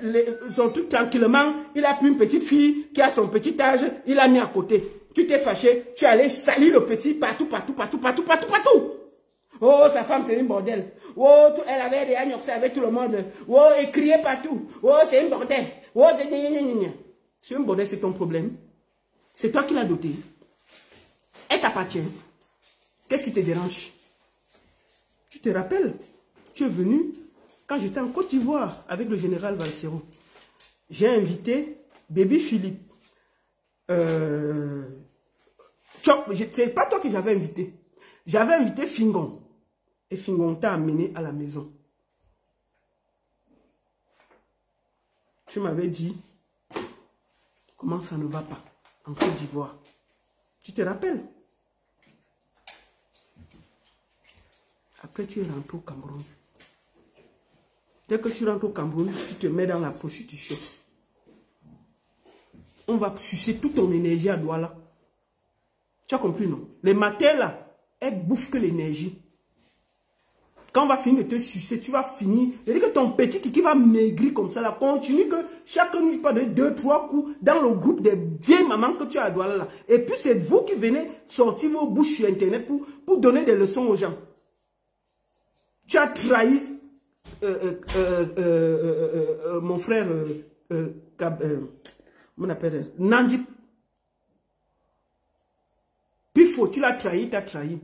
son truc tranquillement. Il a pris une petite fille qui a son petit âge, il l'a mis à côté. Tu t'es fâché, tu es allé salir le petit partout. Oh, sa femme c'est une bordel. Oh, elle avait des agnoxés avec tout le monde. Oh, elle criait partout. Oh, c'est une bordel. Oh, c'est une bordel, c'est ton problème. C'est toi qui l'as doté. Elle t'appartient. Qu'est-ce qui te dérange? Tu te rappelles? Tu es venu quand j'étais en Côte d'Ivoire avec le général Valsero. J'ai invité Baby Philippe. C'est pas toi que j'avais invité. J'avais invité Fingon. Et Fingon t'a amené à la maison. Tu m'avais dit comment ça ne va pas en Côte d'Ivoire. Tu te rappelles? Après, tu es rentré au Cameroun. Dès que tu rentres au Cameroun, tu te mets dans la prostitution. On va sucer toute ton énergie à Douala. Tu as compris, non? Les matins, là, elles bouffent que l'énergie. Quand on va finir de te sucer, tu vas finir. C'est-à-dire que ton petit kiki va maigrir comme ça, là. Continue que chaque nuit, tu peux donner 2-3 coups dans le groupe des vieilles mamans que tu as à Douala, là. Et puis, c'est vous qui venez sortir vos bouches sur Internet pour donner des leçons aux gens. Tu as trahi mon frère, on appelle Nandi. Pifo, tu l'as trahi, tu as trahi.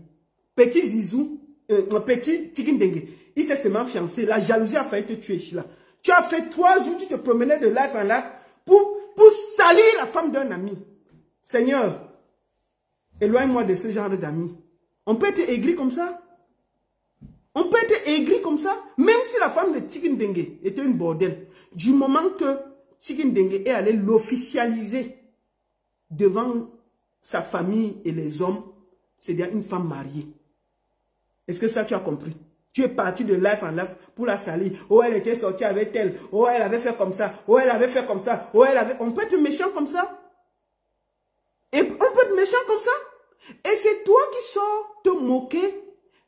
Petit Zizou, petit Chicken Dengue, il s'est seulement fiancé. La jalousie a failli te tuer, Chila. Tu as fait 3 jours, tu te promenais de life en life pour salir la femme d'un ami. Seigneur, éloigne-moi de ce genre d'amis. On peut être aigri comme ça? On peut être aigri comme ça, même si la femme de Chicken Dengue était une bordel. Du moment que Chicken Dengue est allé l'officialiser devant sa famille et les hommes, c'est-à-dire une femme mariée. Est-ce que ça tu as compris? Tu es parti de life en life pour la salir. Oh, elle était sortie avec elle. Oh, elle avait fait comme ça. Oh, elle avait fait comme ça. Oh, elle avait... On peut être méchant comme ça. Et on peut être méchant comme ça. Et c'est toi qui sors te moquer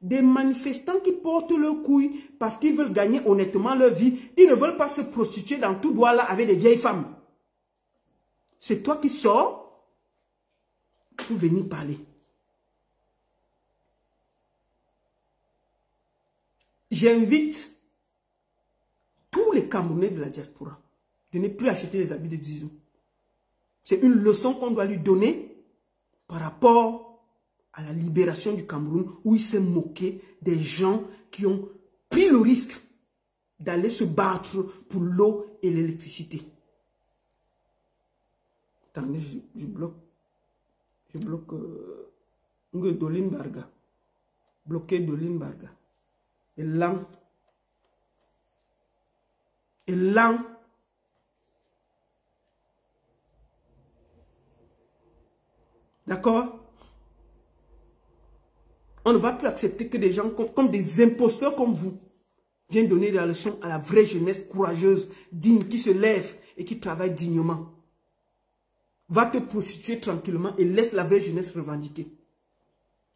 des manifestants qui portent leur couille parce qu'ils veulent gagner honnêtement leur vie. Ils ne veulent pas se prostituer dans tout Douala avec des vieilles femmes. C'est toi qui sors pour venir parler. J'invite tous les Camerounais de la diaspora de ne plus acheter les habits de Zizou. C'est une leçon qu'on doit lui donner par rapport à la libération du Cameroun, où il s'est moqué des gens qui ont pris le risque d'aller se battre pour l'eau et l'électricité. Attendez, je bloque. Je bloque Doline Barga. Bloquer Doline Barga. Et là. Et là. D'accord? On ne va plus accepter que des gens comme des imposteurs comme vous viennent donner la leçon à la vraie jeunesse courageuse, digne, qui se lève et qui travaille dignement. Va te prostituer tranquillement et laisse la vraie jeunesse revendiquer.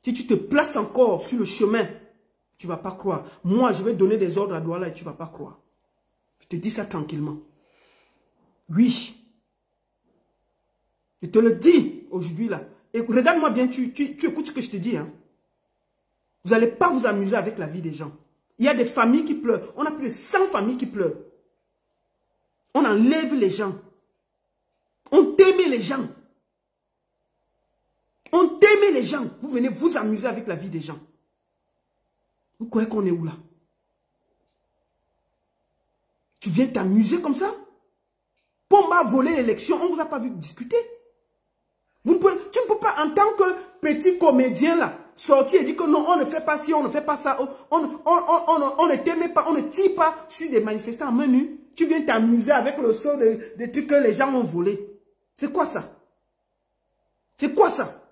Si tu te places encore sur le chemin, tu ne vas pas croire. Moi, je vais donner des ordres à Douala et tu ne vas pas croire. Je te dis ça tranquillement. Oui. Je te le dis aujourd'hui là. Et regarde-moi bien, tu écoutes ce que je te dis. Hein. Vous n'allez pas vous amuser avec la vie des gens. Il y a des familles qui pleurent. On a plus de 100 familles qui pleurent. On enlève les gens. On t'aime les gens. On t'aime les gens. Vous venez vous amuser avec la vie des gens. Vous croyez qu'on est où là? Tu viens t'amuser comme ça? Pomba a volé l'élection, on ne vous a pas vu discuter. Tu ne peux pas, en tant que petit comédien là, sortir et dire que non, on ne fait pas ci, on ne fait pas ça, on ne t'aime pas, on ne tire pas sur des manifestants en main nue. Tu viens t'amuser avec le sort des trucs que les gens ont volés. C'est quoi ça? C'est quoi ça?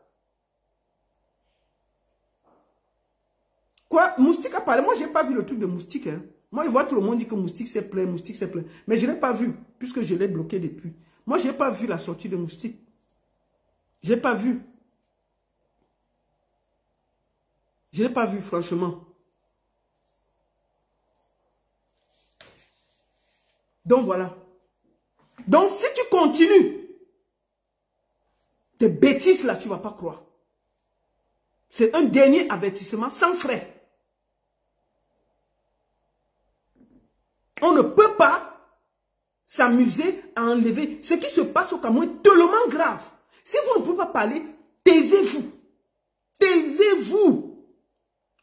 Quoi? Moustique a parlé. Moi, je n'ai pas vu le truc de Moustique. Hein. Moi, je vois tout le monde dire que Moustique s'est plaint, Moustique s'est plaint. Mais je ne l'ai pas vu, puisque je l'ai bloqué depuis. Moi, je n'ai pas vu la sortie de Moustique. Je n'ai pas vu. Je n'ai pas vu, franchement. Donc, voilà. Donc, si tu continues, tes bêtises là, tu ne vas pas croire. C'est un dernier avertissement sans frais. On ne peut pas s'amuser à enlever. Ce qui se passe au Cameroun est tellement grave. Si vous ne pouvez pas parler, taisez-vous. Taisez-vous.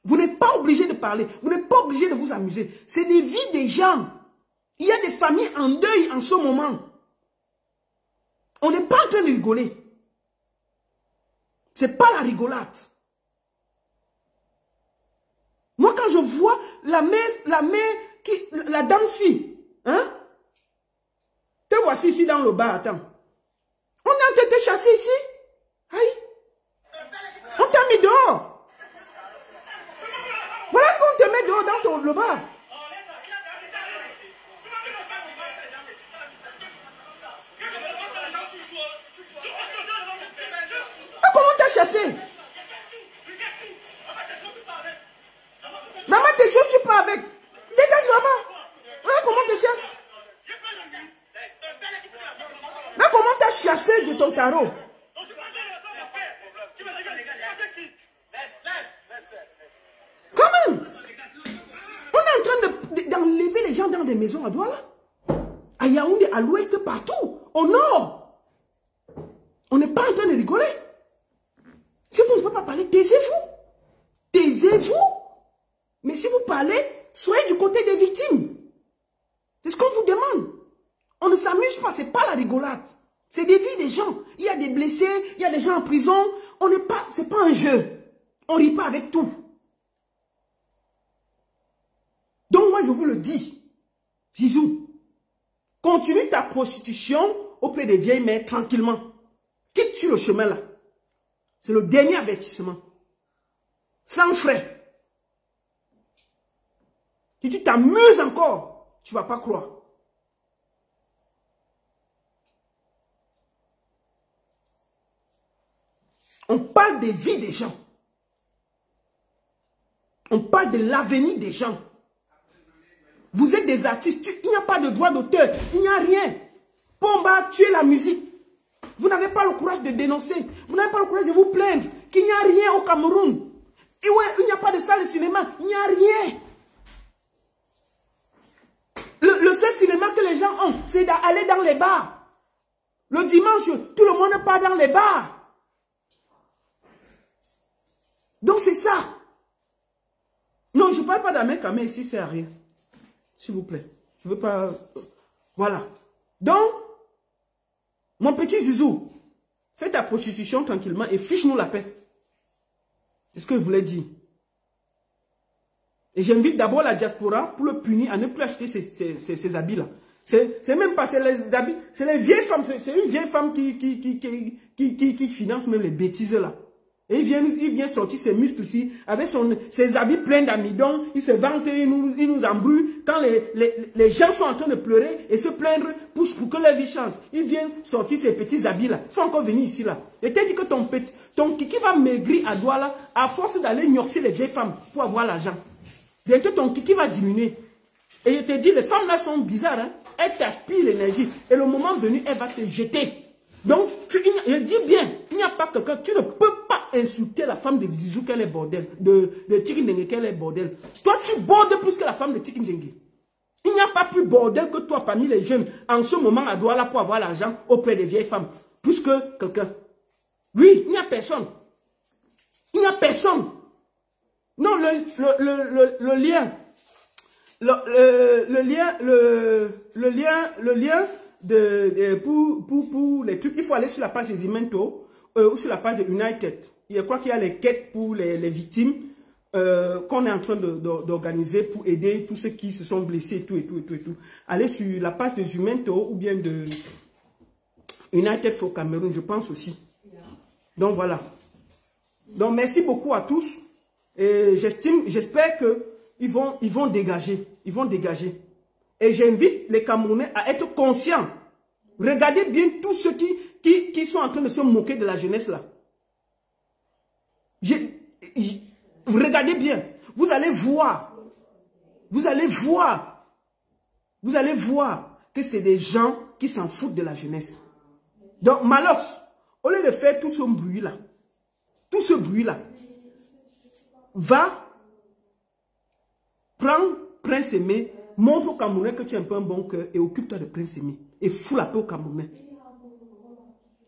Vous n'êtes pas obligé de parler. Vous n'êtes pas obligé de vous amuser. C'est des vies des gens. Il y a des familles en deuil en ce moment. On n'est pas en train de rigoler. Ce n'est pas la rigolade. Moi, quand je vois la dame-fille, hein? Te voici ici dans le bar, attends. On est en train de te chasser ici? Aïe. On t'a mis dehors. Voilà qu'on te met dehors dans le bar. Ah, comment t'as chassé? Maman, tes choses, tu pars avec. Dégage là-bas. Voilà comment tu chasses. Là, comment tu as chassé de ton tarot. Quand même. On est en train d'enlever les gens dans des maisons à Douala. À Yaoundé, à l'ouest, partout. Au nord. On n'est pas en train de rigoler. Si vous ne pouvez pas parler, taisez-vous. Taisez-vous. Mais si vous parlez, soyez du côté des victimes. C'est ce qu'on vous demande. On ne s'amuse pas, ce n'est pas la rigolade. C'est des vies des gens. Il y a des blessés, il y a des gens en prison. On n'est pas, c'est pas un jeu. On ne rit pas avec tout. Donc moi je vous le dis, Zizou, continue ta prostitution auprès des vieilles mères tranquillement. Quitte sur le chemin là. C'est le dernier avertissement. Sans frais. Si tu t'amuses encore, tu ne vas pas croire. On parle des vies des gens. On parle de l'avenir des gens. Vous êtes des artistes, il n'y a pas de droit d'auteur, il n'y a rien. Pomba, tuer la musique. Vous n'avez pas le courage de dénoncer. Vous n'avez pas le courage de vous plaindre qu'il n'y a rien au Cameroun. Et ouais, il n'y a pas de salle de cinéma, il n'y a rien. Le seul cinéma que les gens ont, c'est d'aller dans les bars. Le dimanche, tout le monde part dans les bars. Donc c'est ça. Non, je ne parle pas d'Amérique, ici, c'est à rien. S'il vous plaît. Je ne veux pas... Voilà. Donc, mon petit Zizou, fais ta prostitution tranquillement et fiche-nous la paix. C'est ce que je voulais dire. Et j'invite d'abord la diaspora pour le punir à ne plus acheter ces habits-là. C'est même pas les habits, c'est les vieilles femmes. C'est une vieille femme qui finance même les bêtises là. Et il vient sortir ses muscles ici, avec ses habits pleins d'amidon, il se vante, il nous embrouille. Quand les gens sont en train de pleurer et se plaindre pour que leur vie change, il vient sortir ses petits habits là. Il faut encore venir ici là. Et t'as dit que ton kiki va maigrir à doigt là, à force d'aller gnoxer les vieilles femmes pour avoir l'argent. Bientôt ton kiki va diminuer. Et je te dis, les femmes là sont bizarres, hein? Elles t'aspirent l'énergie. Et le moment venu, elle va te jeter. Donc, je dis bien, il n'y a pas quelqu'un, tu ne peux pas insulter la femme de Zizou qu'elle est bordel, de Tikindengue qu'elle est bordel. Toi, tu bordes plus que la femme de Tikindengue. Il n'y a pas plus bordel que toi parmi les jeunes, en ce moment à Douala pour avoir l'argent auprès des vieilles femmes, plus que quelqu'un. Oui, il n'y a personne. Il n'y a personne. Non, le lien pour les trucs, il faut aller sur la page de Zimento ou sur la page de United. Je crois qu'il y a les quêtes pour les victimes qu'on est en train d'organiser pour aider tous ceux qui se sont blessés et tout. Allez sur la page de Zimento ou bien de United for Cameroun, je pense aussi. Donc voilà. Donc merci beaucoup à tous. Et j'espère qu'ils vont dégager. Ils vont dégager. Et j'invite les Camerounais à être conscients. Regardez bien tous ceux qui sont en train de se moquer de la jeunesse là. Regardez bien. Vous allez voir. Vous allez voir. Vous allez voir que c'est des gens qui s'en foutent de la jeunesse. Donc Malox, au lieu de faire tout ce bruit là, va prendre Prince Aimé, montre aux Camerounais que tu es un peu un bon cœur et occupe-toi de Prince Aimé. Et fous la paix aux Camerounais.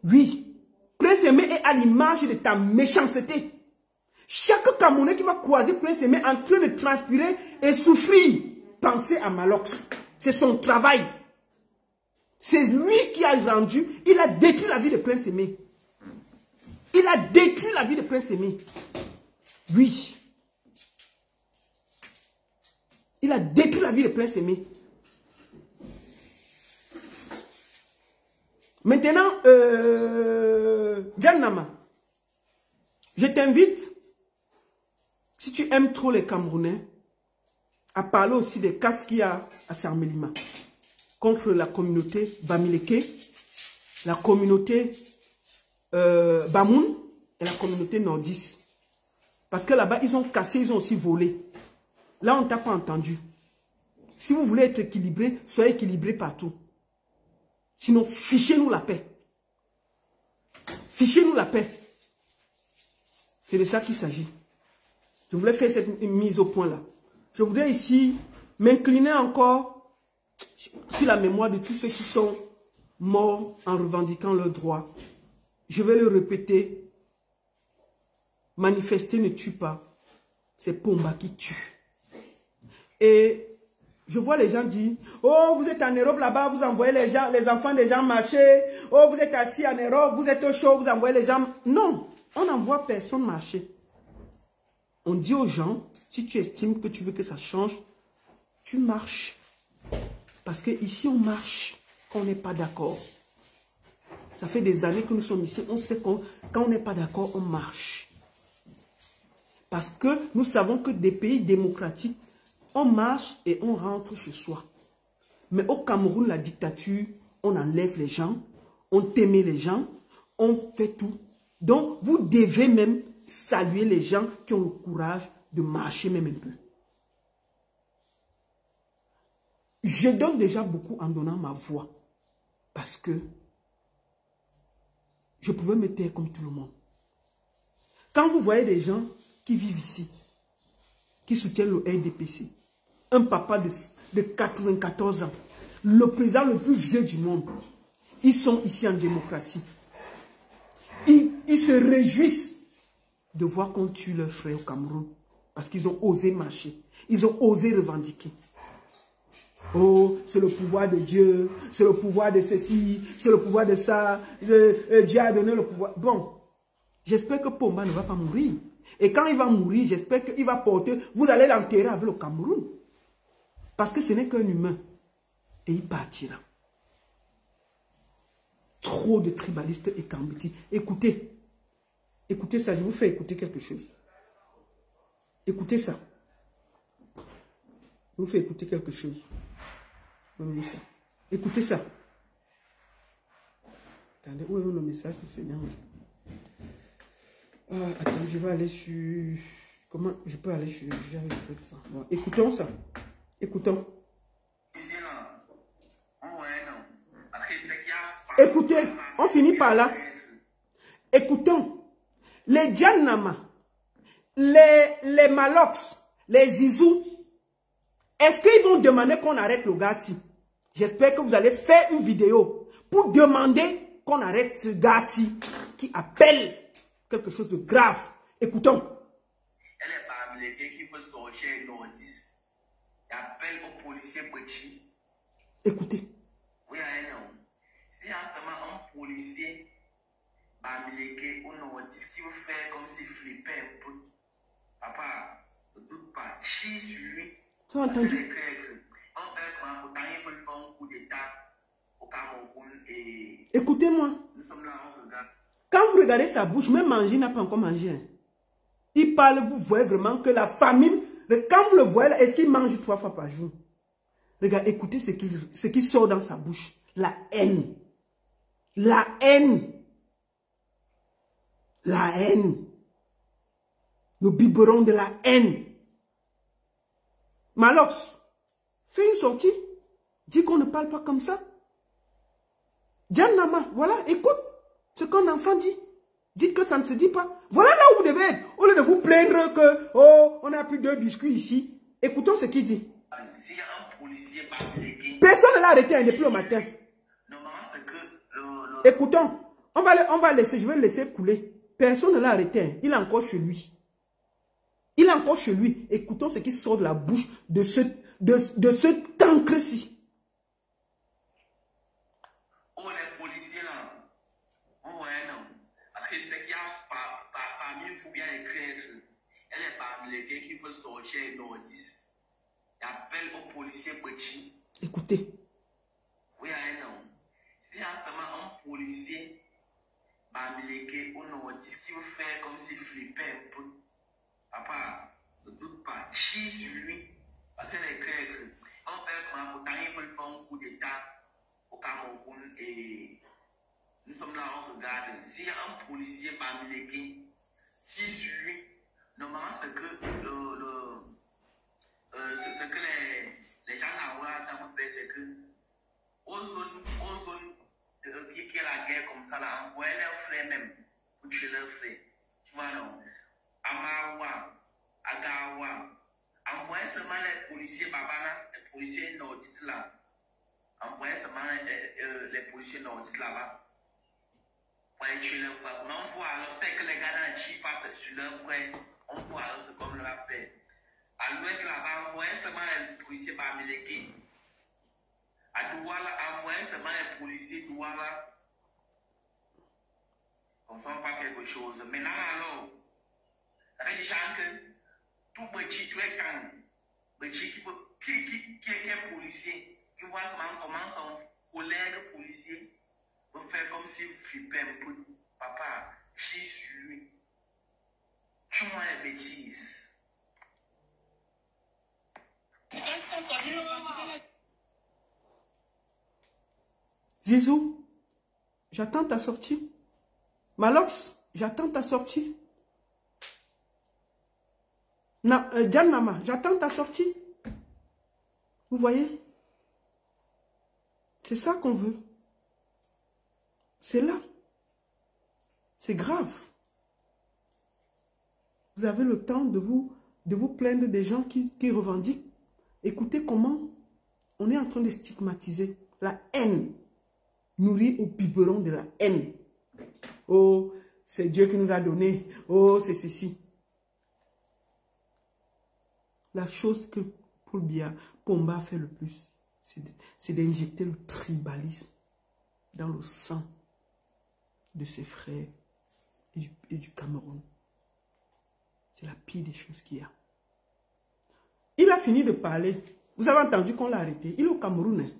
Oui, Prince Aimé est à l'image de ta méchanceté. Chaque Camerounais qui va croiser Prince Aimé en train de transpirer et souffrir, pensez à Malox. C'est son travail. C'est lui qui a rendu, il a détruit la vie de Prince Aimé. Il a détruit la vie de Prince Aimé. Oui. Il a détruit la vie de Prince Aimé. Maintenant, Djanama, je t'invite, si tu aimes trop les Camerounais, à parler aussi des cas qu'il y a à Sarmelima contre la communauté Bamileke, la communauté Bamoun et la communauté nordiste. Parce que là-bas, ils ont cassé, ils ont aussi volé. Là, on ne t'a pas entendu. Si vous voulez être équilibré, soyez équilibré partout. Sinon, fichez-nous la paix. Fichez-nous la paix. C'est de ça qu'il s'agit. Je voulais faire cette mise au point là. Je voudrais ici m'incliner encore sur la mémoire de tous ceux qui sont morts en revendiquant leurs droits. Je vais le répéter. Manifester ne tue pas. C'est Pomba qui tue. Et je vois les gens dire, oh, vous êtes en Europe là-bas, vous envoyez les enfants des gens marcher. Oh, vous êtes assis en Europe, vous êtes au chaud, vous envoyez les gens. Non, on n'envoie personne marcher. On dit aux gens, si tu estimes que tu veux que ça change, tu marches. Parce qu'ici, on marche quand on n'est pas d'accord. Ça fait des années que nous sommes ici, on sait que quand on n'est pas d'accord, on marche. Parce que nous savons que des pays démocratiques, on marche et on rentre chez soi. Mais au Cameroun, la dictature, on enlève les gens, on témé les gens, on fait tout. Donc, vous devez même saluer les gens qui ont le courage de marcher même un peu. Je donne déjà beaucoup en donnant ma voix. Parce que je pouvais me taire comme tout le monde. Quand vous voyez des gens qui vivent ici, qui soutiennent le RDPC, un papa de 94 ans, le président le plus vieux du monde, ils sont ici en démocratie. Ils se réjouissent de voir qu'on tue leurs frères au Cameroun. Parce qu'ils ont osé marcher. Ils ont osé revendiquer. Oh, c'est le pouvoir de Dieu, c'est le pouvoir de ceci, c'est le pouvoir de ça. Dieu a donné le pouvoir. Bon, j'espère que Pomba ne va pas mourir. Et quand il va mourir, j'espère qu'il va porter... Vous allez l'enterrer avec le Cameroun. Parce que ce n'est qu'un humain. Et il partira. Trop de tribalistes et Kambiti. Écoutez, Écoutez ça, je vous fais écouter quelque chose. Écoutez ça. Je vous fais écouter quelque chose. Ça. Écoutez ça. Attendez, où est le message du Seigneur? Attends, je vais aller sur... Comment je peux aller sur... Bon, écoutons ça. Écoutons. Écoutez, on finit par là. Écoutons. Les Djanama, les Malox, les Zizou, est-ce qu'ils vont demander qu'on arrête le gars-ci? J'espère que vous allez faire une vidéo pour demander qu'on arrête ce gars-ci qui appelle quelque chose de grave. Écoutons. Elle est parmi les gars qui veulent sortir nordiste. Elle appelle aux policiers petits. Écoutez. Oui, non. Si en ce moment un policier parmi les gars au nordiste qui veut faire comme s'il flippait un peu. Papa, ne doute pas. Chie sur lui. Tu as entendu? On fait quoi? Autant ils veulent faire un coup d'état au Cameroun et... Écoutez-moi. Nous sommes là, on regarde. Quand vous regardez sa bouche, même manger, il n'a pas encore mangé. Hein. Il parle, vous voyez vraiment que la famine, quand vous le voyez, est-ce qu'il mange 3 fois par jour? Regarde, écoutez ce qui sort dans sa bouche. La haine. La haine. La haine. Le biberon de la haine. Malox, fais une sortie. Dis qu'on ne parle pas comme ça. Djanama, voilà, écoute ce qu'un enfant dit. Dites que ça ne se dit pas. Voilà là où vous devez être. Au lieu de vous plaindre que, oh, on a plus 2 biscuits ici. Écoutons ce qu'il dit. S'il y a un policier parmi les gars, personne ne l'a arrêté depuis le matin. normalement, c'est que Écoutons. On va laisser, je vais le laisser couler. Personne ne l'a arrêté. Il est encore chez lui. Il est encore chez lui. Écoutons ce qui sort de la bouche de ce cancre-ci. oh, les policiers là, oh, ouais, non. Parce que c'est qu'il y a parmi il faut bien écrire. Elle est parmi les gars qui veulent sortir nordiste. Elle appelle aux policiers petits. Écoutez. Oui, non. Si en ce moment un policier parmi les gars au nordiste qui veut faire comme s'il flippait un peu. Papa, ne doute pas, chie sur lui. Parce que les Grecs, on fait quoi? Pourtant, ils veulent faire un coup d'état au Cameroun et nous sommes là, on regarde. S'il y a un policier parmi les gars, chie sur lui. Normalement, c'est que les gens là-bas, c'est que aux zones qui est la guerre comme ça, là, envoyer leurs frères même pour tuer leurs frères. Tu vois, non? Amawa, Agawa, envoyez seulement les policiers babana, les policiers nordistes là. Envoyez seulement les policiers nordistes là-bas. Pour aller tuer leurs frères. On voit alors, c'est que les gars dans le chip passent sur leurs frères. On voit alors, c'est comme le rappel. À l'ouest là-bas, envoyez seulement les policiers parmi les quais. À Douala, envoyez seulement les policiers Douala. On ne fait pas quelque chose. Maintenant alors, ça veut dire que tout petit, tu es calme. Petit qui est policier, qui voit comment son collègue policier peut faire comme s'il flippait un peu. Papa, chie sur lui. Tue-moi les bêtises. Zizou, j'attends ta sortie. Malox, j'attends ta sortie. Djanama, j'attends ta sortie. Vous voyez? C'est ça qu'on veut. C'est là. C'est grave. Vous avez le temps de vous plaindre des gens qui revendiquent. Écoutez comment on est en train de stigmatiser la haine. Nourrie au biberon de la haine. Oh, c'est Dieu qui nous a donné. Oh, c'est ceci. La chose que Paul Biya Pomba fait le plus, c'est d'injecter le tribalisme dans le sang de ses frères et du Cameroun. C'est la pire des choses qu'il y a. Il a fini de parler. Vous avez entendu qu'on l'a arrêté. Il est au Cameroun. Hein?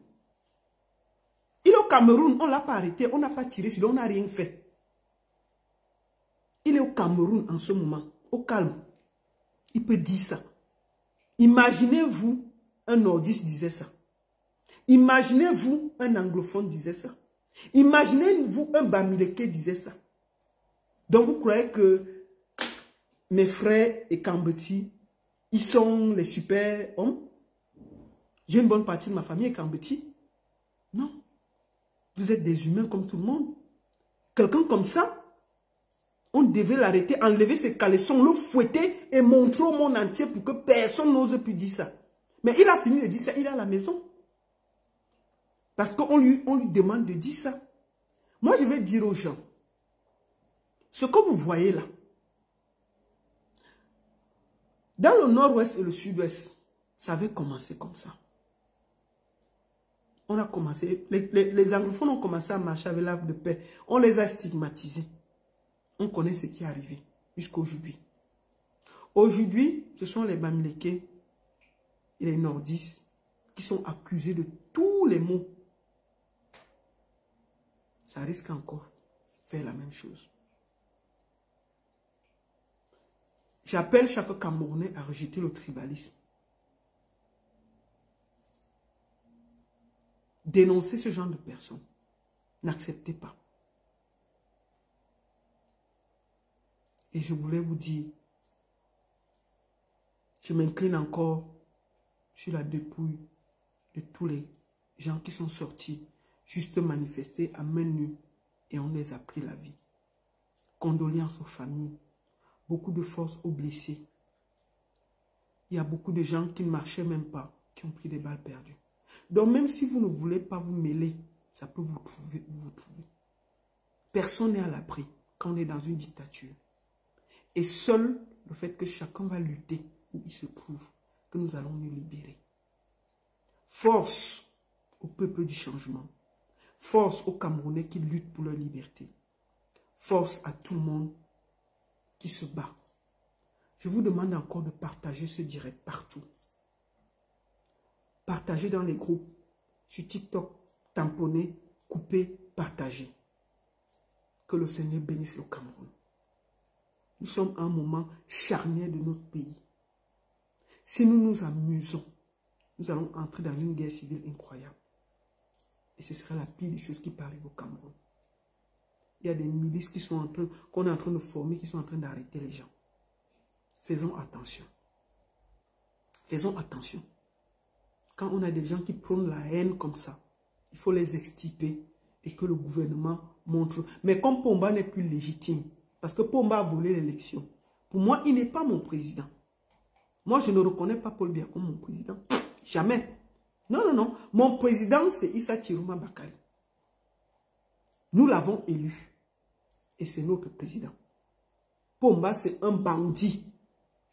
Il est au Cameroun. On ne l'a pas arrêté. On n'a pas tiré sur lui. On n'a rien fait. Il est au Cameroun en ce moment, au calme, il peut dire ça. Imaginez-vous, un nordiste disait ça. Imaginez-vous, un anglophone disait ça. Imaginez-vous, un Bamileke disait ça. Donc vous croyez que mes frères et Kambeti, ils sont les super hommes? J'ai une bonne partie de ma famille Kambeti. Non. Vous êtes des humains comme tout le monde. Quelqu'un comme ça, on devait l'arrêter, enlever ses caleçons, le fouetter et montrer au monde entier pour que personne n'ose plus dire ça. Mais il a fini de dire ça, il est à la maison. Parce qu'on lui demande de dire ça. Moi, je vais dire aux gens, ce que vous voyez là, dans le nord-ouest et le sud-ouest, ça avait commencé comme ça. On a commencé, les anglophones ont commencé à marcher avec l'arbre de paix. On les a stigmatisés. On connaît ce qui est arrivé jusqu'à aujourd'hui. Aujourd'hui, ce sont les Bamileke et les nordistes qui sont accusés de tous les maux. Ça risque encore de faire la même chose. J'appelle chaque Camerounais à rejeter le tribalisme. Dénoncez ce genre de personnes. N'acceptez pas. Et je voulais vous dire, je m'incline encore sur la dépouille de tous les gens qui sont sortis juste manifester à main nue et on les a pris la vie. Condoléances aux familles. Beaucoup de force aux blessés. Il y a beaucoup de gens qui ne marchaient même pas, qui ont pris des balles perdues. Donc même si vous ne voulez pas vous mêler, ça peut vous trouver où vous trouvez. Personne n'est à l'abri quand on est dans une dictature. Et seul le fait que chacun va lutter où il se trouve, que nous allons nous libérer. Force au peuple du changement. Force aux Camerounais qui luttent pour leur liberté. Force à tout le monde qui se bat. Je vous demande encore de partager ce direct partout. Partagez dans les groupes, sur TikTok, tamponnez, coupez, partagez. Que le Seigneur bénisse le Cameroun. Nous sommes à un moment charnière de notre pays. Si nous nous amusons, nous allons entrer dans une guerre civile incroyable. Et ce sera la pire des choses qui peut arriver au Cameroun. Il y a des milices qui sont qu'on est en train de former, qui sont en train d'arrêter les gens. Faisons attention. Faisons attention. Quand on a des gens qui prônent la haine comme ça, il faut les extirper et que le gouvernement montre. Mais comme Pomba n'est plus légitime, parce que Pomba a volé l'élection, pour moi, il n'est pas mon président. Moi, je ne reconnais pas Paul Biya comme mon président. Jamais. Non, non, non. Mon président, c'est Issa Chiruma Bakari. Nous l'avons élu. Et c'est notre président. Pomba, c'est un bandit.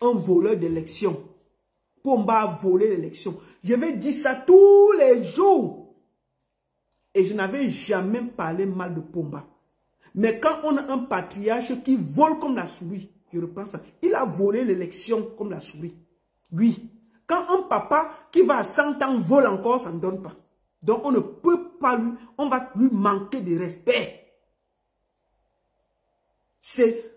Un voleur d'élection. Pomba a volé l'élection. Je vais dire ça tous les jours. Et je n'avais jamais parlé mal de Pomba. Mais quand on a un patriarche qui vole comme la souris, je reprends ça. Il a volé l'élection comme la souris. Oui. Quand un papa qui va à 100 ans vole encore, ça ne donne pas. Donc on ne peut pas lui, on va lui manquer de respect. C'est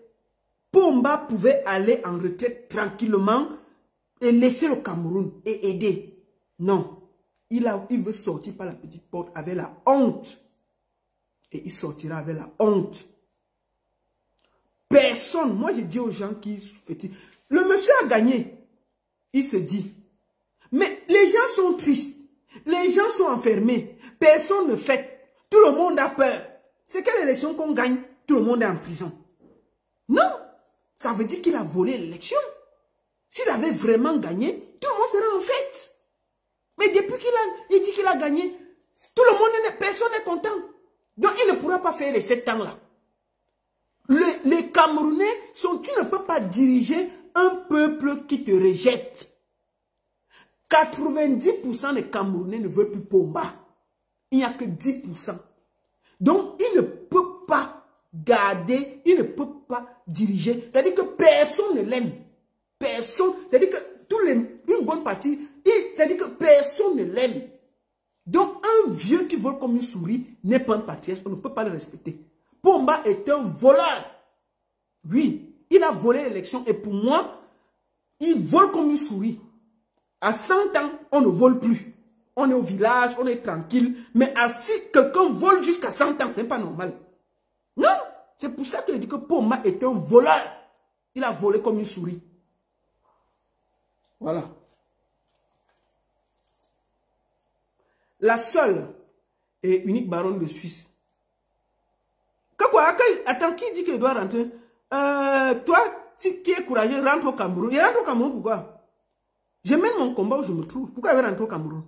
Pomba pouvait aller en retraite tranquillement et laisser le Cameroun et aider. Non. Il veut sortir par la petite porte avec la honte. Et il sortira avec la honte. Personne, moi je dis aux gens qui fêtent, le monsieur a gagné. Il se dit. Mais les gens sont tristes. Les gens sont enfermés. Personne ne fête. Tout le monde a peur. C'est quelle élection qu'on gagne? Tout le monde est en prison. Non. Ça veut dire qu'il a volé l'élection. S'il avait vraiment gagné, tout le monde serait en fête. Mais depuis qu'il dit qu'il a gagné, tout le monde, personne n'est content. Donc il ne pourra pas faire les 7 ans là. Les Camerounais tu ne peux pas diriger un peuple qui te rejette. 90% des Camerounais ne veulent plus Pomba. Il n'y a que 10%. Donc, il ne peut pas garder, il ne peut pas diriger. C'est-à-dire que personne ne l'aime. Personne, c'est-à-dire que une bonne partie, c'est-à-dire que personne ne l'aime. Donc, un vieux qui vole comme une souris n'est pas un patriarche, on ne peut pas le respecter. Pomba est un voleur. Oui, Il a volé l'élection et pour moi, il vole comme une souris. À 100 ans, on ne vole plus. On est au village, on est tranquille. Mais si quelqu'un vole jusqu'à 100 ans, ce n'est pas normal. Non, c'est pour ça que je dis que Pomba est un voleur. Il a volé comme une souris. Voilà. La seule et unique baronne de Suisse. Attends, qui dit qu'il doit rentrer? Toi, qui es courageux, rentre au Cameroun. Il rentre au Cameroun, pourquoi? Je mène mon combat où je me trouve. Pourquoi il va rentrer au Cameroun?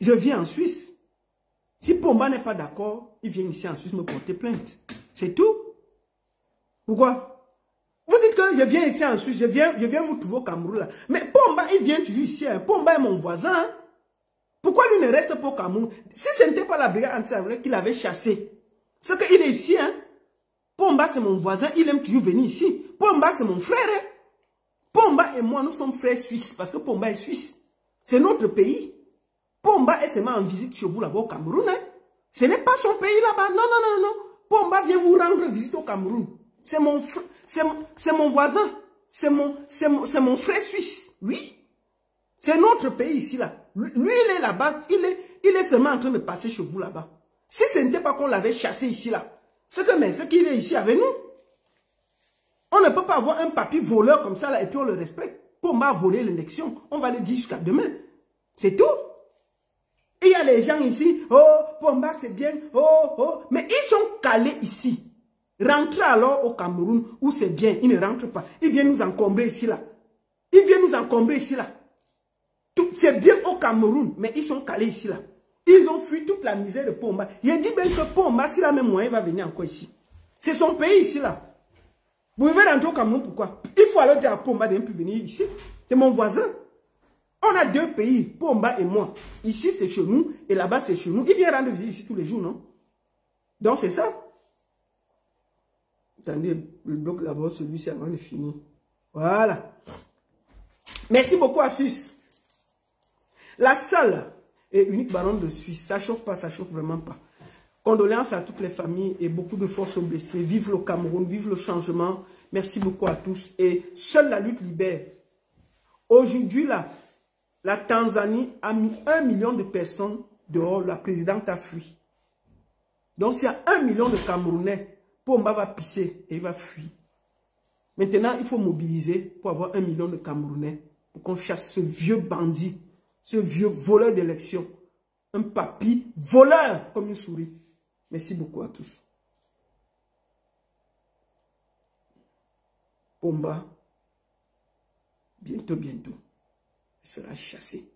Je viens en Suisse. Si Pomba n'est pas d'accord, il vient ici en Suisse me porter plainte. C'est tout. Pourquoi? Vous dites que je viens ici en Suisse, je viens me trouver au Cameroun là. Mais Pomba, il vient toujours ici. Hein. Pomba est mon voisin. Hein. Pourquoi lui ne reste pas au Cameroun? Si ce n'était pas la brigade anti-savouret qu'il avait chassé, c'est qu'il est ici. Hein. Pomba, c'est mon voisin, il aime toujours venir ici. Pomba, c'est mon frère. Hein. Pomba et moi, nous sommes frères suisses parce que Pomba est suisse. C'est notre pays. Pomba est seulement en visite chez vous là-bas au Cameroun. Hein. Ce n'est pas son pays là-bas. Non, non, non, non. Pomba vient vous rendre visite au Cameroun. C'est mon voisin. C'est mon frère suisse. Oui. C'est notre pays ici là. Lui, il est là-bas. Il est seulement en train de passer chez vous là-bas. Si ce n'était pas qu'on l'avait chassé ici là, c'est qu'il est ici avec nous. On ne peut pas avoir un papy voleur comme ça là et puis on le respecte. Pomba a volé l'élection. On va le dire jusqu'à demain. C'est tout. Et il y a les gens ici. Oh, Pomba c'est bien. Oh, oh. Mais ils sont calés ici. Rentrez alors au Cameroun où c'est bien. Ils ne rentrent pas. Ils viennent nous encombrer ici là. Ils viennent nous encombrer ici là. C'est bien au Cameroun, mais ils sont calés ici là. Ils ont fui toute la misère de Pomba. Il a dit bien que Pomba, s'il a même moyen, il va venir encore ici. C'est son pays ici là. Vous pouvez rentrer au Cameroun, pourquoi? Il faut alors dire à Pomba de ne plus venir ici. C'est mon voisin. On a deux pays, Pomba et moi. Ici c'est chez nous et là-bas c'est chez nous. Il vient rendre visite ici tous les jours, non? Donc c'est ça. Attendez, le bloc d'abord celui-ci avant de finir. Voilà. Merci beaucoup à Suisse. La seule et unique baronne de Suisse, ça chauffe pas, ça chauffe vraiment pas. Condoléances à toutes les familles et beaucoup de forces sont blessées. Vive le Cameroun, vive le changement. Merci beaucoup à tous. Et seule la lutte libère. Aujourd'hui, là, la Tanzanie a mis 1 million de personnes dehors. La présidente a fui. Donc, s'il y a 1 million de Camerounais, Pomba va pisser et il va fuir. Maintenant, il faut mobiliser pour avoir 1 million de Camerounais pour qu'on chasse ce vieux bandit. Ce vieux voleur d'élection. Un papy voleur comme une souris. Merci beaucoup à tous. Pomba, bientôt, il sera chassé.